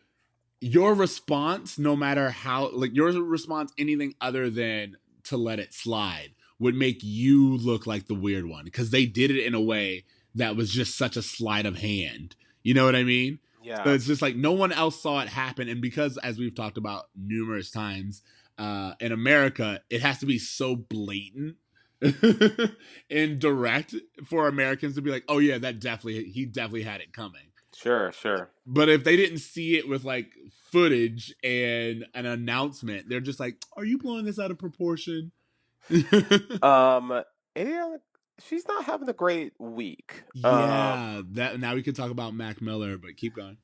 response, no matter how, like your response, anything other than to let it slide, would make you look like the weird one because they did it in a way that was just such a sleight of hand. You know what I mean? So Yeah. it's just like no one else saw it happen. And because, as we've talked about numerous times, in America, it has to be so blatant and direct for Americans to be like, oh, yeah, he definitely had it coming. Sure. Sure. But if they didn't see it with like footage and an announcement, they're just like, "Are you blowing this out of proportion?" Um, and she's not having a great week. Yeah, that now we can talk about Mac Miller, but keep going.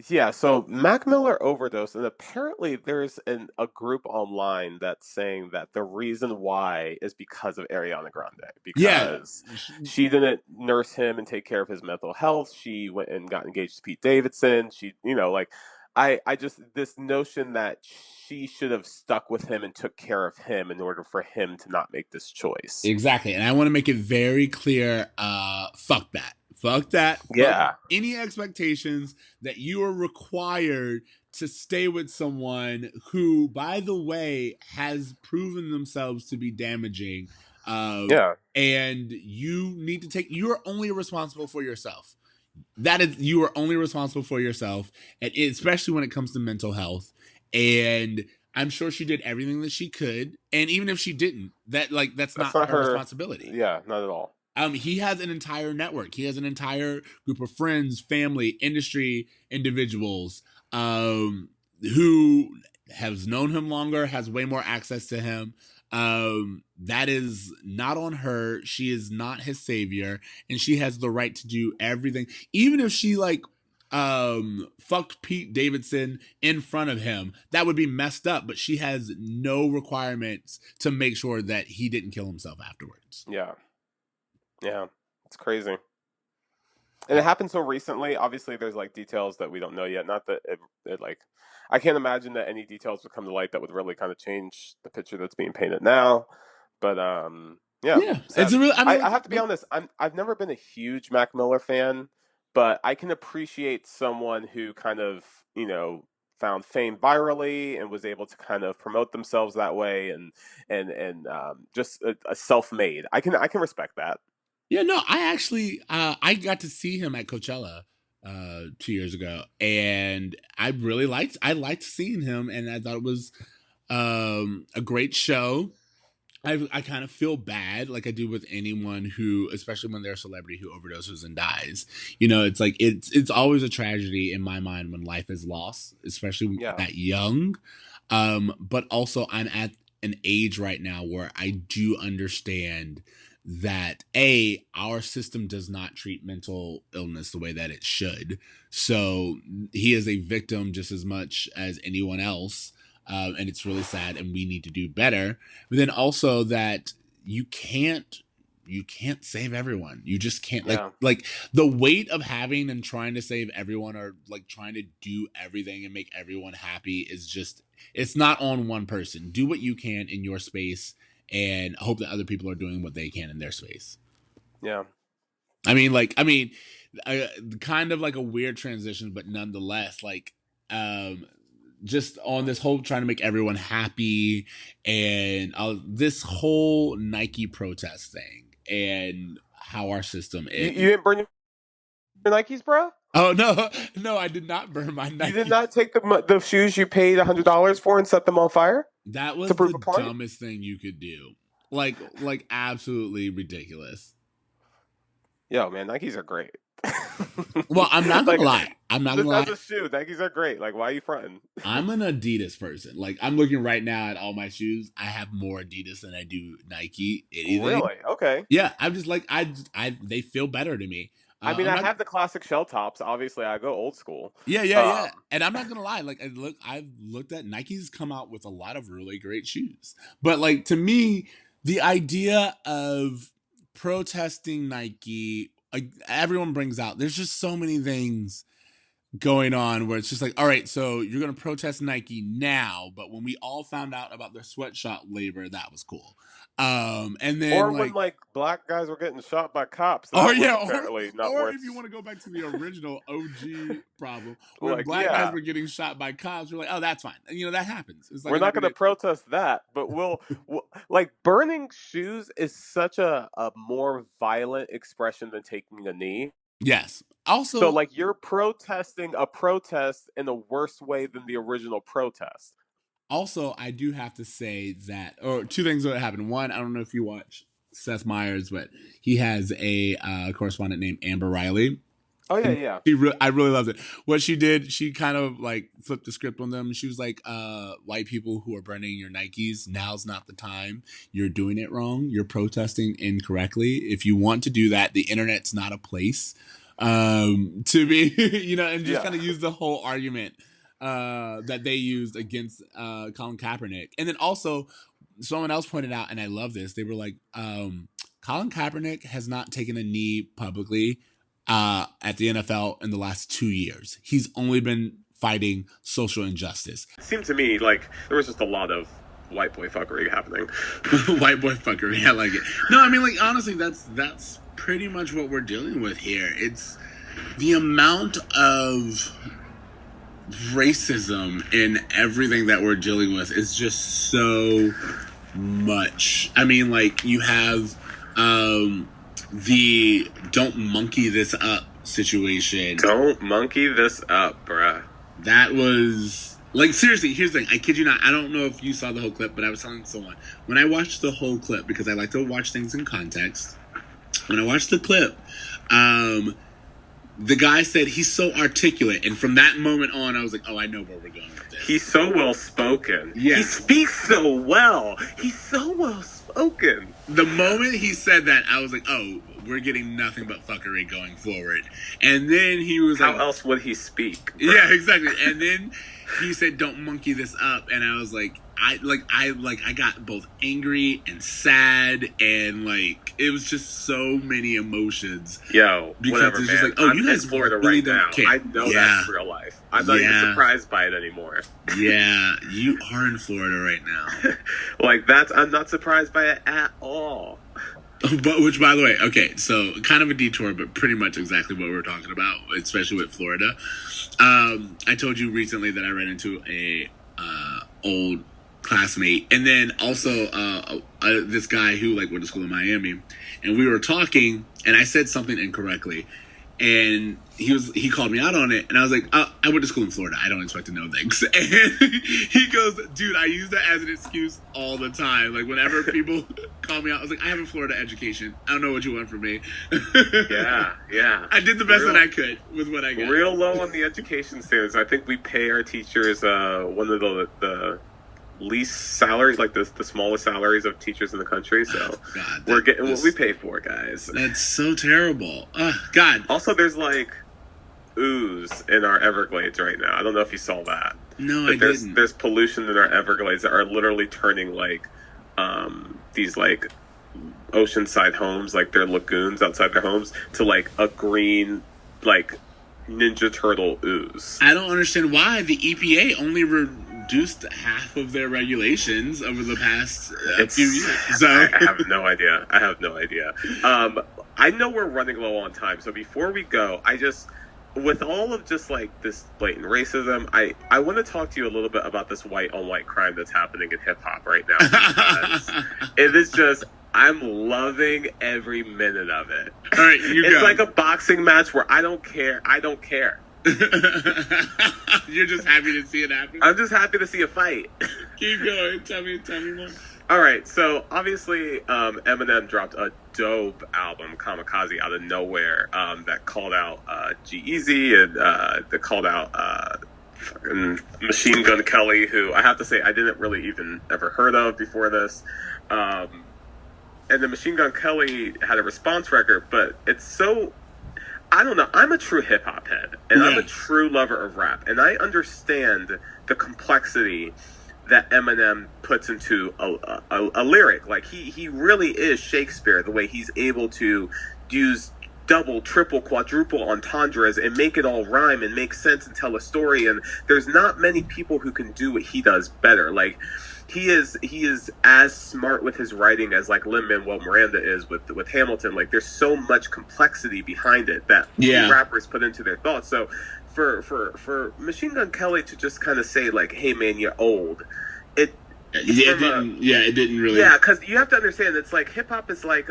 Yeah, so Mac Miller overdosed, and apparently there's a group online that's saying that the reason why is because of Ariana Grande, Yeah, because she didn't nurse him and take care of his mental health. She went and got engaged to Pete Davidson. She, like, I just this notion that she should have stuck with him and took care of him in order for him to not make this choice. exactly. And I want to make it very clear, fuck that. Fuck that. Fuck Yeah, any expectations that you are required to stay with someone who, by the way, has proven themselves to be damaging. yeah, And you are only responsible for yourself. You are only responsible for yourself, and especially when it comes to mental health. And I'm sure she did everything that she could, and even if she didn't, that's that's not not her her. responsibility. Yeah, not at all. He has an entire network. He has an entire group of friends, family, industry individuals, who has known him longer, has way more access to him. That is not on her. She is not his savior, and she has the right to do everything, even if she fucked Pete Davidson in front of him. That would be messed up, but she has no requirements to make sure that he didn't kill himself afterwards. Yeah, yeah, it's crazy. And it happened so recently. Obviously, there's like details that we don't know yet. Not that it like, I can't imagine that any details would come to light that would really kind of change the picture that's being painted now. But yeah, Yeah, it's sad. a real. I mean, I like, have to be honest. I've never been a huge Mac Miller fan, but I can appreciate someone who kind of found fame virally and was able to kind of promote themselves that way and just a self-made. I can respect that. yeah, no, I actually I got to see him at Coachella 2 years ago, and I liked seeing him, and I thought it was a great show. I kind of feel bad, like I do with anyone who, especially when they're a celebrity who overdoses and dies. You know, it's like it's always a tragedy in my mind when life is lost, especially Yeah. that young. But also, I'm at an age right now where I do understand that our system does not treat mental illness the way that it should. So he is a victim just as much as anyone else. And it's really sad, and we need to do better. But then also that you can't save everyone. You just can't, Yeah. like the weight of having and trying to save everyone, or like trying to do everything and make everyone happy, is just, it's not on one person. Do what you can in your space and hope that other people are doing what they can in their space. Yeah. I mean, kind of like a weird transition, but nonetheless, like, just on this whole trying to make everyone happy, and this whole Nike protest thing, and how our system You is. didn't burn your Nikes, bro? Oh no, I did not burn my Nike. You did not take the shoes you paid $100 for and set them on fire? That was to prove the a point? dumbest thing you could do. Like absolutely ridiculous. Yo, man, Nikes are great. Well, I'm not gonna Like, lie. I'm not just gonna as lie. a shoe, Nikes are great. Like, why are you fronting? I'm an Adidas person. Like, I'm looking right now at all my shoes. I have more Adidas than I do Nike. Anything. Really? Okay. Yeah, I'm just like they feel better to me. I mean, I'm I not- have the classic shell tops. Obviously, I go old school. yeah. And I'm not gonna lie. Like, I've looked at Nike's come out with a lot of really great shoes. But like, to me, the idea of protesting Nike, like, everyone brings out, there's just so many things going on where it's just like, all right, so you're going to protest Nike now, but when we all found out about their sweatshop labor, that was cool. And then, Or like, when like black guys were getting shot by cops. or that was yeah, apparently not or worth. if you want to go back to the original OG problem, where Like, black yeah. guys were getting shot by cops, we're like, oh, that's fine. And, you know, that happens. It's like We're an not going to everyday- protest that, but we'll like burning shoes is such a more violent expression than taking a knee. Yes. Also, So like you're protesting a protest in a worse way than the original protest. Also, I do have to say that, or two things that happened. One, I don't know if you watch Seth Meyers, but he has a correspondent named Amber Riley. Oh yeah. I really loved it. What she did, she kind of like flipped the script on them. She was like, white people who are burning your Nikes, now's not the time. You're doing it wrong. You're protesting incorrectly. If you want to do that, the internet's not a place to be, you know, and just kind of use the whole argument that they used against Colin Kaepernick. And then also, someone else pointed out, and I love this, they were like, Colin Kaepernick has not taken a knee publicly at the NFL in the last 2 years. He's only been fighting social injustice. It seemed to me like there was just a lot of white boy fuckery happening. White boy fuckery, I like it. No, I mean, like, honestly, that's pretty much what we're dealing with here. It's the amount of racism in everything that we're dealing with is just so much. I mean, like, you have the don't monkey this up situation. Don't monkey this up, bruh. That was, like, seriously, here's the thing. I kid you not. I don't know if you saw the whole clip, but I was telling someone. When I watched the whole clip, because I like to watch things in context, when I watched the clip, the guy said he's so articulate. And from that moment on, I was like, oh, I know where we're going with this. He's so well spoken. Yeah. He speaks so well. He's so well spoken. The moment he said that, I was like, oh, we're getting nothing but fuckery going forward. And then he was How like, else would he speak? yeah, exactly. And then he said, don't monkey this up. And I was like, I got both angry and sad, and like, it was just so many emotions. Yo, Because whatever, it's man. just like, oh, I'm you guys in Florida really right don't now. care. I know Yeah. that's real life. I'm not even surprised by it anymore. Yeah, you are in Florida right now. Like, I'm not surprised by it at all. But, which, by the way, okay, so kind of a detour, but pretty much exactly what we're talking about, especially with Florida. I told you recently that I ran into a old classmate, and then also this guy who like went to school in Miami, and we were talking, and I said something incorrectly, And he called me out on it, and I was like, I went to school in Florida. I don't expect to know things. And he goes, dude, I use that as an excuse all the time. Like, whenever people call me out, I was like, I have a Florida education. I don't know what you want from me. Yeah. I did the best that I could with what I got. Real low on the education standards. I think we pay our teachers one of the least salaries, like the smallest salaries of teachers in the country. So we're getting what we pay for, guys. That's so terrible. God. Also, there's like ooze in our Everglades right now. I don't know if you saw that. No, but there's pollution in our Everglades that are literally turning like these like oceanside homes, like their lagoons outside their homes, to like a green like Ninja Turtle ooze. I don't understand why the EPA only reduced half of their regulations over the past few years. So I have no idea. I know we're running low on time, so before we go, with all of just like this blatant racism, I want to talk to you a little bit about this white on white crime that's happening in hip hop right now. Because it is just, I'm loving every minute of it. All right, it's like a boxing match where I don't care. You're just happy to see it happen? I'm just happy to see a fight. Keep going. Tell me more. All right, so obviously Eminem dropped a dope album, Kamikaze, out of nowhere, that called out G-Eazy and that called out fucking Machine Gun Kelly, who I have to say I didn't really even ever heard of before this. And then Machine Gun Kelly had a response record, but it's so... I don't know. I'm a true hip-hop head, and I'm a true lover of rap, and I understand the complexity that Eminem puts into a lyric. Like, he really is Shakespeare, the way he's able to use double, triple, quadruple entendres and make it all rhyme and make sense and tell a story, and there's not many people who can do what he does better. Like, he is as smart with his writing as like Lin-Manuel Miranda is with Hamilton. Like, there's so much complexity behind it that rappers put into their thoughts. So for Machine Gun Kelly to just kind of say like, "Hey man, you're old," it didn't really. Yeah, because you have to understand, it's like hip hop is like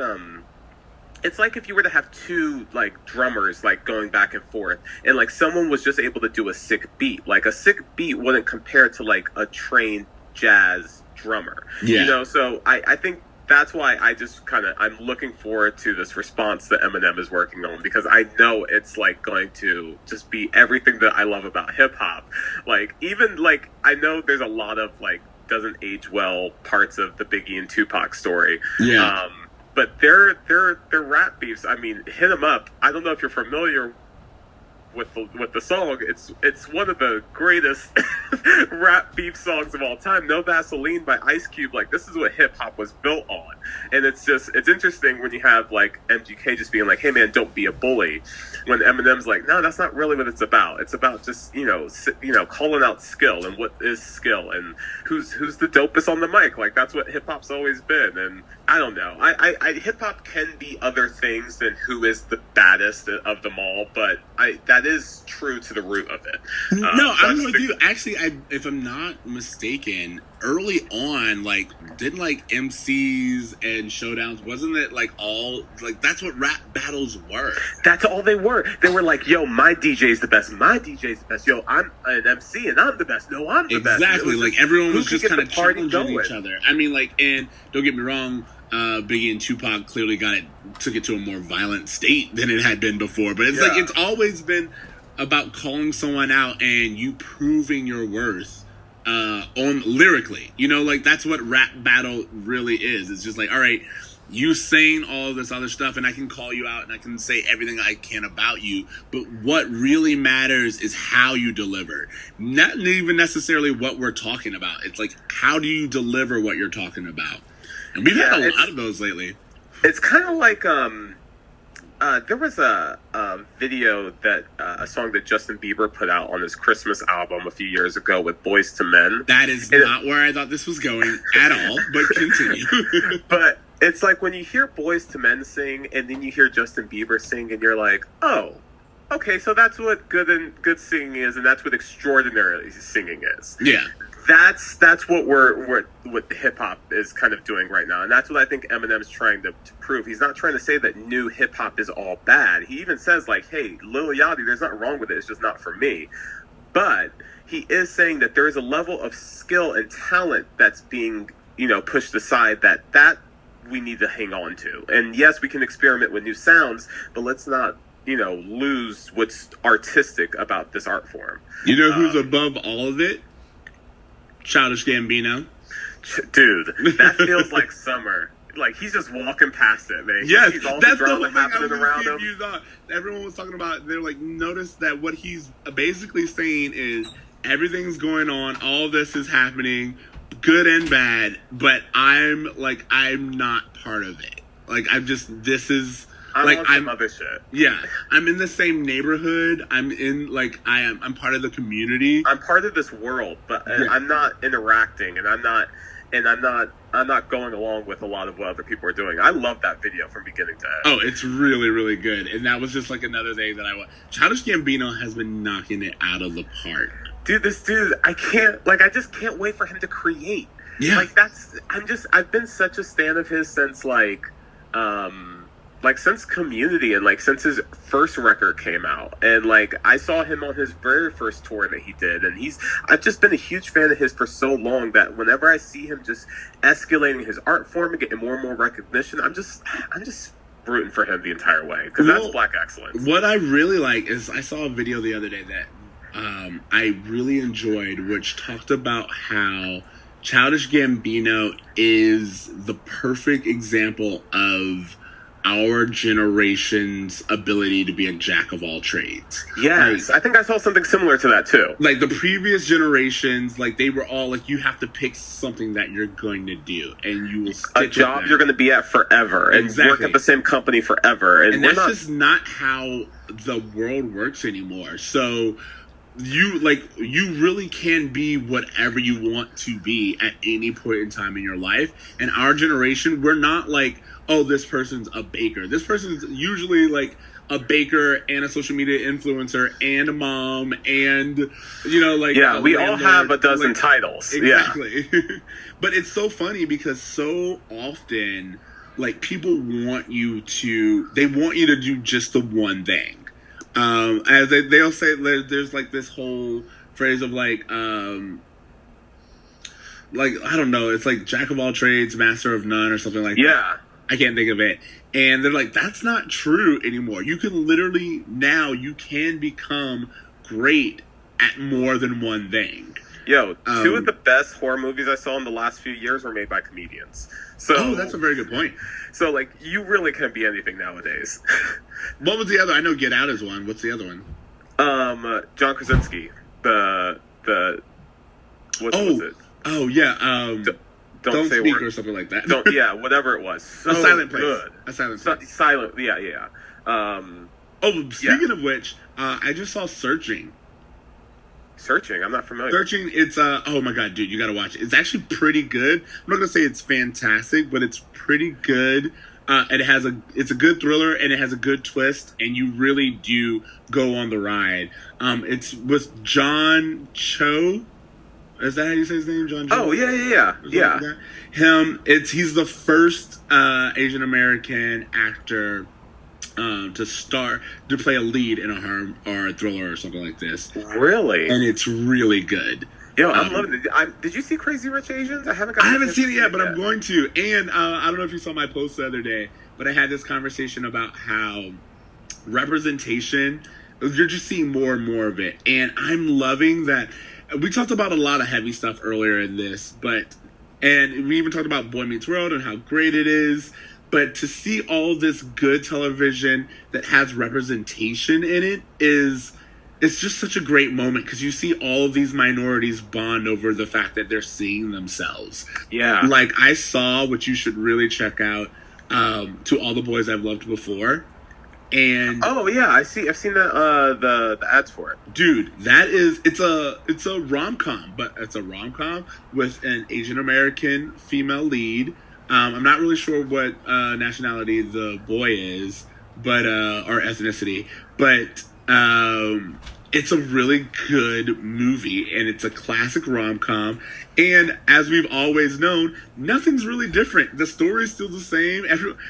it's like if you were to have two like drummers like going back and forth, and like someone was just able to do a sick beat. Like, a sick beat wouldn't compare to like a trained jazz drummer. You know, so I think that's why I'm looking forward to this response that Eminem is working on, because I know it's like going to just be everything that I love about hip hop. Like, even like, I know there's a lot of like doesn't age well parts of the Biggie and Tupac story. But their rap beefs, I mean, Hit 'Em Up, I don't know if you're familiar with the song. It's one of the greatest rap beef songs of all time. No Vaseline by Ice Cube. Like, this is what hip hop was built on. And it's interesting when you have like MGK just being like, "Hey man, don't be a bully," when Eminem's like, "No, that's not really what it's about. It's about just calling out skill, and what is skill, and who's the dopest on the mic." Like, that's what hip hop's always been. And I don't know. I hip hop can be other things than who is the baddest of them all, but that is true to the root of it. No, I'm with you. Actually, if I'm not mistaken, early on, like, didn't like MCs and showdowns, wasn't it like all like that's what rap battles were? That's all they were. They were like, "Yo, my DJ's the best. My DJ's the best. Yo, I'm an MC and I'm the best. No, I'm the best." Exactly. Like, everyone was just kind of challenging each other. I mean, like, and don't get me wrong, Biggie and Tupac clearly took it to a more violent state than it had been before. But it's like, it's always been about calling someone out and you proving your worth on lyrically. You know, like, that's what rap battle really is. It's just like, all right, you saying all this other stuff and I can call you out and I can say everything I can about you, but what really matters is how you deliver. Not even necessarily what we're talking about. It's like, how do you deliver what you're talking about? And we've had a lot of those lately. It's kind of like there was a video that a song that Justin Bieber put out on his Christmas album a few years ago with Boyz II Men. That is not where I thought this was going at all, but continue. But it's like when you hear Boyz II Men sing and then you hear Justin Bieber sing and you're like, "Oh, okay, so that's what good singing is, and that's what extraordinary singing is." Yeah. that's what hip hop is kind of doing right now, and that's what I think Eminem's trying to prove. He's not trying to say that new hip hop is all bad. He even says like, "Hey, Lil Yachty, there's nothing wrong with it. It's just not for me." But he is saying that there is a level of skill and talent that's being, pushed aside that we need to hang on to. And yes, we can experiment with new sounds, but let's not, lose what's artistic about this art form. You know who's above all of it? Childish Gambino. Dude, that feels like summer. Like, he's just walking past it, man. Yes, he's all that's the the whole drama thing I happening was around him. confused on. Everyone was talking about, they're like, notice that what he's basically saying is everything's going on, all this is happening, good and bad, but I'm not part of it. Like, I'm on some other shit. Yeah, I'm in the same neighborhood. I'm part of the community. I'm part of this world, but Yeah. I'm not interacting, and I'm not going along with a lot of what other people are doing. I love that video from beginning to end. Oh, it's really, really good. And that was just like another thing that I want. Childish Gambino has been knocking it out of the park. Dude, this dude, I just can't wait for him to create. Yeah. I've been such a stan of his since since Community and since his first record came out. And I saw him on his very first tour that he did, and I've just been a huge fan of his for so long that whenever I see him just escalating his art form and getting more and more recognition, I'm just rooting for him the entire way, because that's Black excellence. What I really like is I saw a video the other day that I really enjoyed, which talked about how Childish Gambino is the perfect example of our generation's ability to be a jack of all trades. Yes, I think I saw something similar to that too. Like the previous generations, they were all you have to pick something that you're going to do, and you will stick a job with you're going to be at forever, and work at the same company forever, and that's just not how the world works anymore. So you really can be whatever you want to be at any point in time in your life. And our generation, we're not oh, this person's a baker. This person's usually a baker and a social media influencer and a mom and we all have a dozen titles. Exactly. Yeah. But it's so funny because so often people want you to do just the one thing. As they'll say, there's this whole phrase of I don't know, it's jack of all trades, master of none, or something like that. I can't think of it. And they're that's not true anymore. You can literally, now you can become great at more than one thing. Yo, two of the best horror movies I saw in the last few years were made by comedians. So, that's a very good point. So, you really can't be anything nowadays. What was the other? I know Get Out is one. What's the other one? John Krasinski. What was it? Oh, yeah. Don't say speak or something like that. Whatever it was. So a silent place. Good. A silent place. Silent, yeah. Speaking of which, I just saw Searching. Searching? I'm not familiar. Searching, it's oh my god, dude, you gotta watch it. It's actually pretty good. I'm not gonna say it's fantastic, but it's pretty good. And it's a good thriller, and it has a good twist, and you really do go on the ride. It's with John Cho. Is that how you say his name, John Cho? Oh, yeah. He's the first Asian American actor to play a lead in a horror or a thriller or something like this. Really? And it's really good. Yo, I'm loving it. Did you see Crazy Rich Asians? I haven't seen it yet, but I'm going to. And I don't know if you saw my post the other day, but I had this conversation about how representation, you're just seeing more and more of it. And I'm loving that. We talked about a lot of heavy stuff earlier in this, and we even talked about Boy Meets World and how great it is. But to see all this good television that has representation in it it's just such a great moment, because you see all of these minorities bond over the fact that they're seeing themselves. Yeah. I saw, which you should really check out, To All the Boys I've Loved Before. And oh yeah, I've seen the ads for it. Dude, it's a rom-com, but it's a rom-com with an Asian American female lead. I'm not really sure what nationality the boy is, but or ethnicity, but It's a really good movie, and it's a classic rom-com. And as we've always known, nothing's really different. The story's still the same.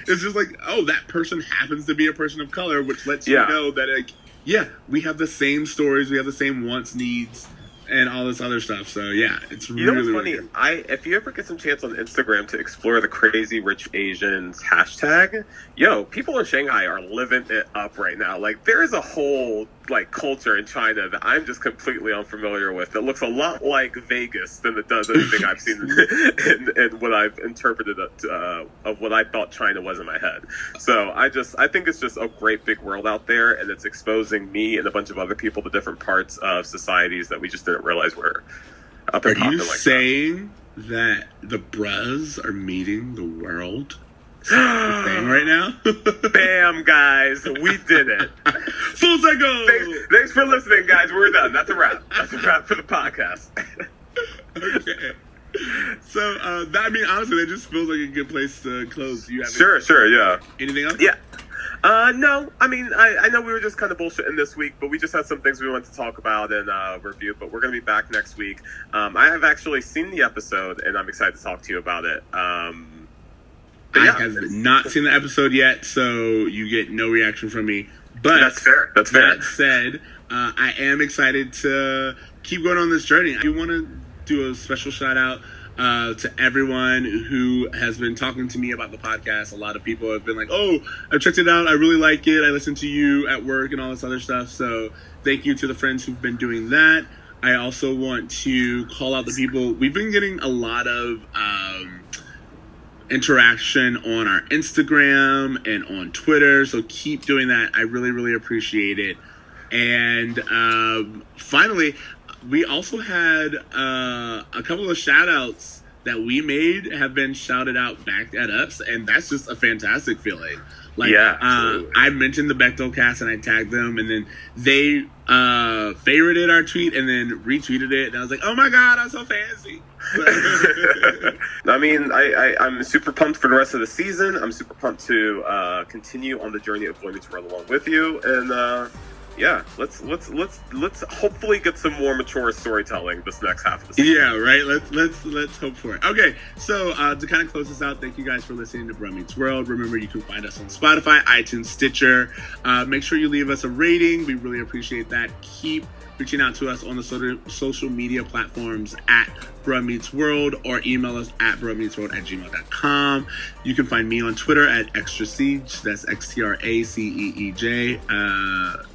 It's just like, oh, that person happens to be a person of color, which lets you know that, like, yeah, we have the same stories, we have the same wants, needs, and all this other stuff. So yeah, it's You know really, what's funny? really good. If you ever get some chance on Instagram to explore the Crazy Rich Asians hashtag, people in Shanghai are living it up right now. Like, there is a whole like culture in China that I'm just completely unfamiliar with that looks a lot like Vegas than it does anything I've seen in what I've interpreted of what I thought China was in my head. So I think it's just a great big world out there, and it's exposing me and a bunch of other people to different parts of societies that we just didn't realize were up and Are popping you like saying that the Bras are meeting the world? Thing right now? Bam, guys, we did it. Full cycle. Thanks for listening, guys. We're done. That's a wrap. That's a wrap for the podcast. Okay. So, honestly, that just feels like a good place to close. You have Sure, yeah. anything else? Yeah. No, I mean, I know we were just kind of bullshitting this week, but we just had some things we wanted to talk about and review, but we're going to be back next week. I have actually seen the episode, and I'm excited to talk to you about it. I have not seen the episode yet, so you get no reaction from me. But that's fair. That said, I am excited to keep going on this journey. I want to do a special shout out to everyone who has been talking to me about the podcast. A lot of people have been like, oh, I checked it out. I really like it. I listen to you at work and all this other stuff. So thank you to the friends who've been doing that. I also want to call out the people. We've been getting a lot of interaction on our Instagram and on Twitter, so keep doing that. I really, really appreciate it. And finally, we also had a couple of shout outs that we made have been shouted out back at us, and that's just a fantastic feeling. Like, I mentioned the Bechtel cast and I tagged them, and then they favorited our tweet and then retweeted it, and I was like, oh my god, I'm so fancy. I mean, I'm super pumped for the rest of the season. I'm super pumped to continue on the journey of Boy Meets World along with you, and let's hopefully get some more mature storytelling this next half of the season. Yeah, right. Let's hope for it. Okay, so to kind of close this out, thank you guys for listening to Boy Meets World. Remember, you can find us on Spotify, iTunes, Stitcher. Make sure you leave us a rating. We really appreciate that. Keep reaching out to us on the social media platforms at Bruh Meets World, or email us at bruhmeetsworld@gmail.com. You can find me on Twitter at Extra Ceej. That's XTRACEEJ.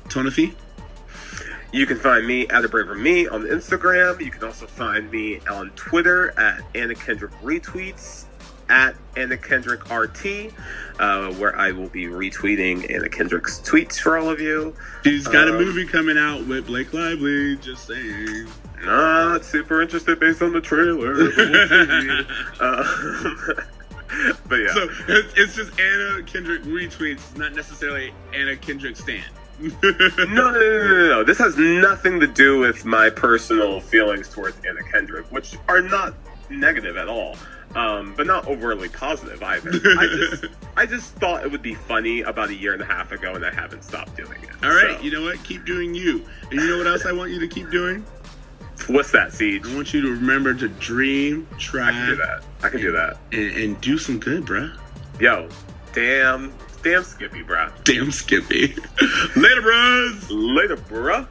Tonafi. You can find me at A Braver Me on Instagram. You can also find me on Twitter at Anna Kendrick Retweets, at Anna Kendrick RT, where I will be retweeting Anna Kendrick's tweets for all of you. She's got a movie coming out with Blake Lively, just saying. Not super interested based on the trailer, but we'll see. But yeah. So it's just Anna Kendrick retweets, not necessarily Anna Kendrick stan. No. This has nothing to do with my personal feelings towards Anna Kendrick, which are not negative at all. But not overly positive either. I just thought it would be funny about a year and a half ago, and I haven't stopped doing it. All right, you know what? Keep doing you. And you know what else I want you to keep doing? What's that, Ceej? I want you to remember to dream, try. I can do that. And do some good, bruh. Yo, damn Skippy, bruh. Damn Skippy. Later, bros. Later, bruh.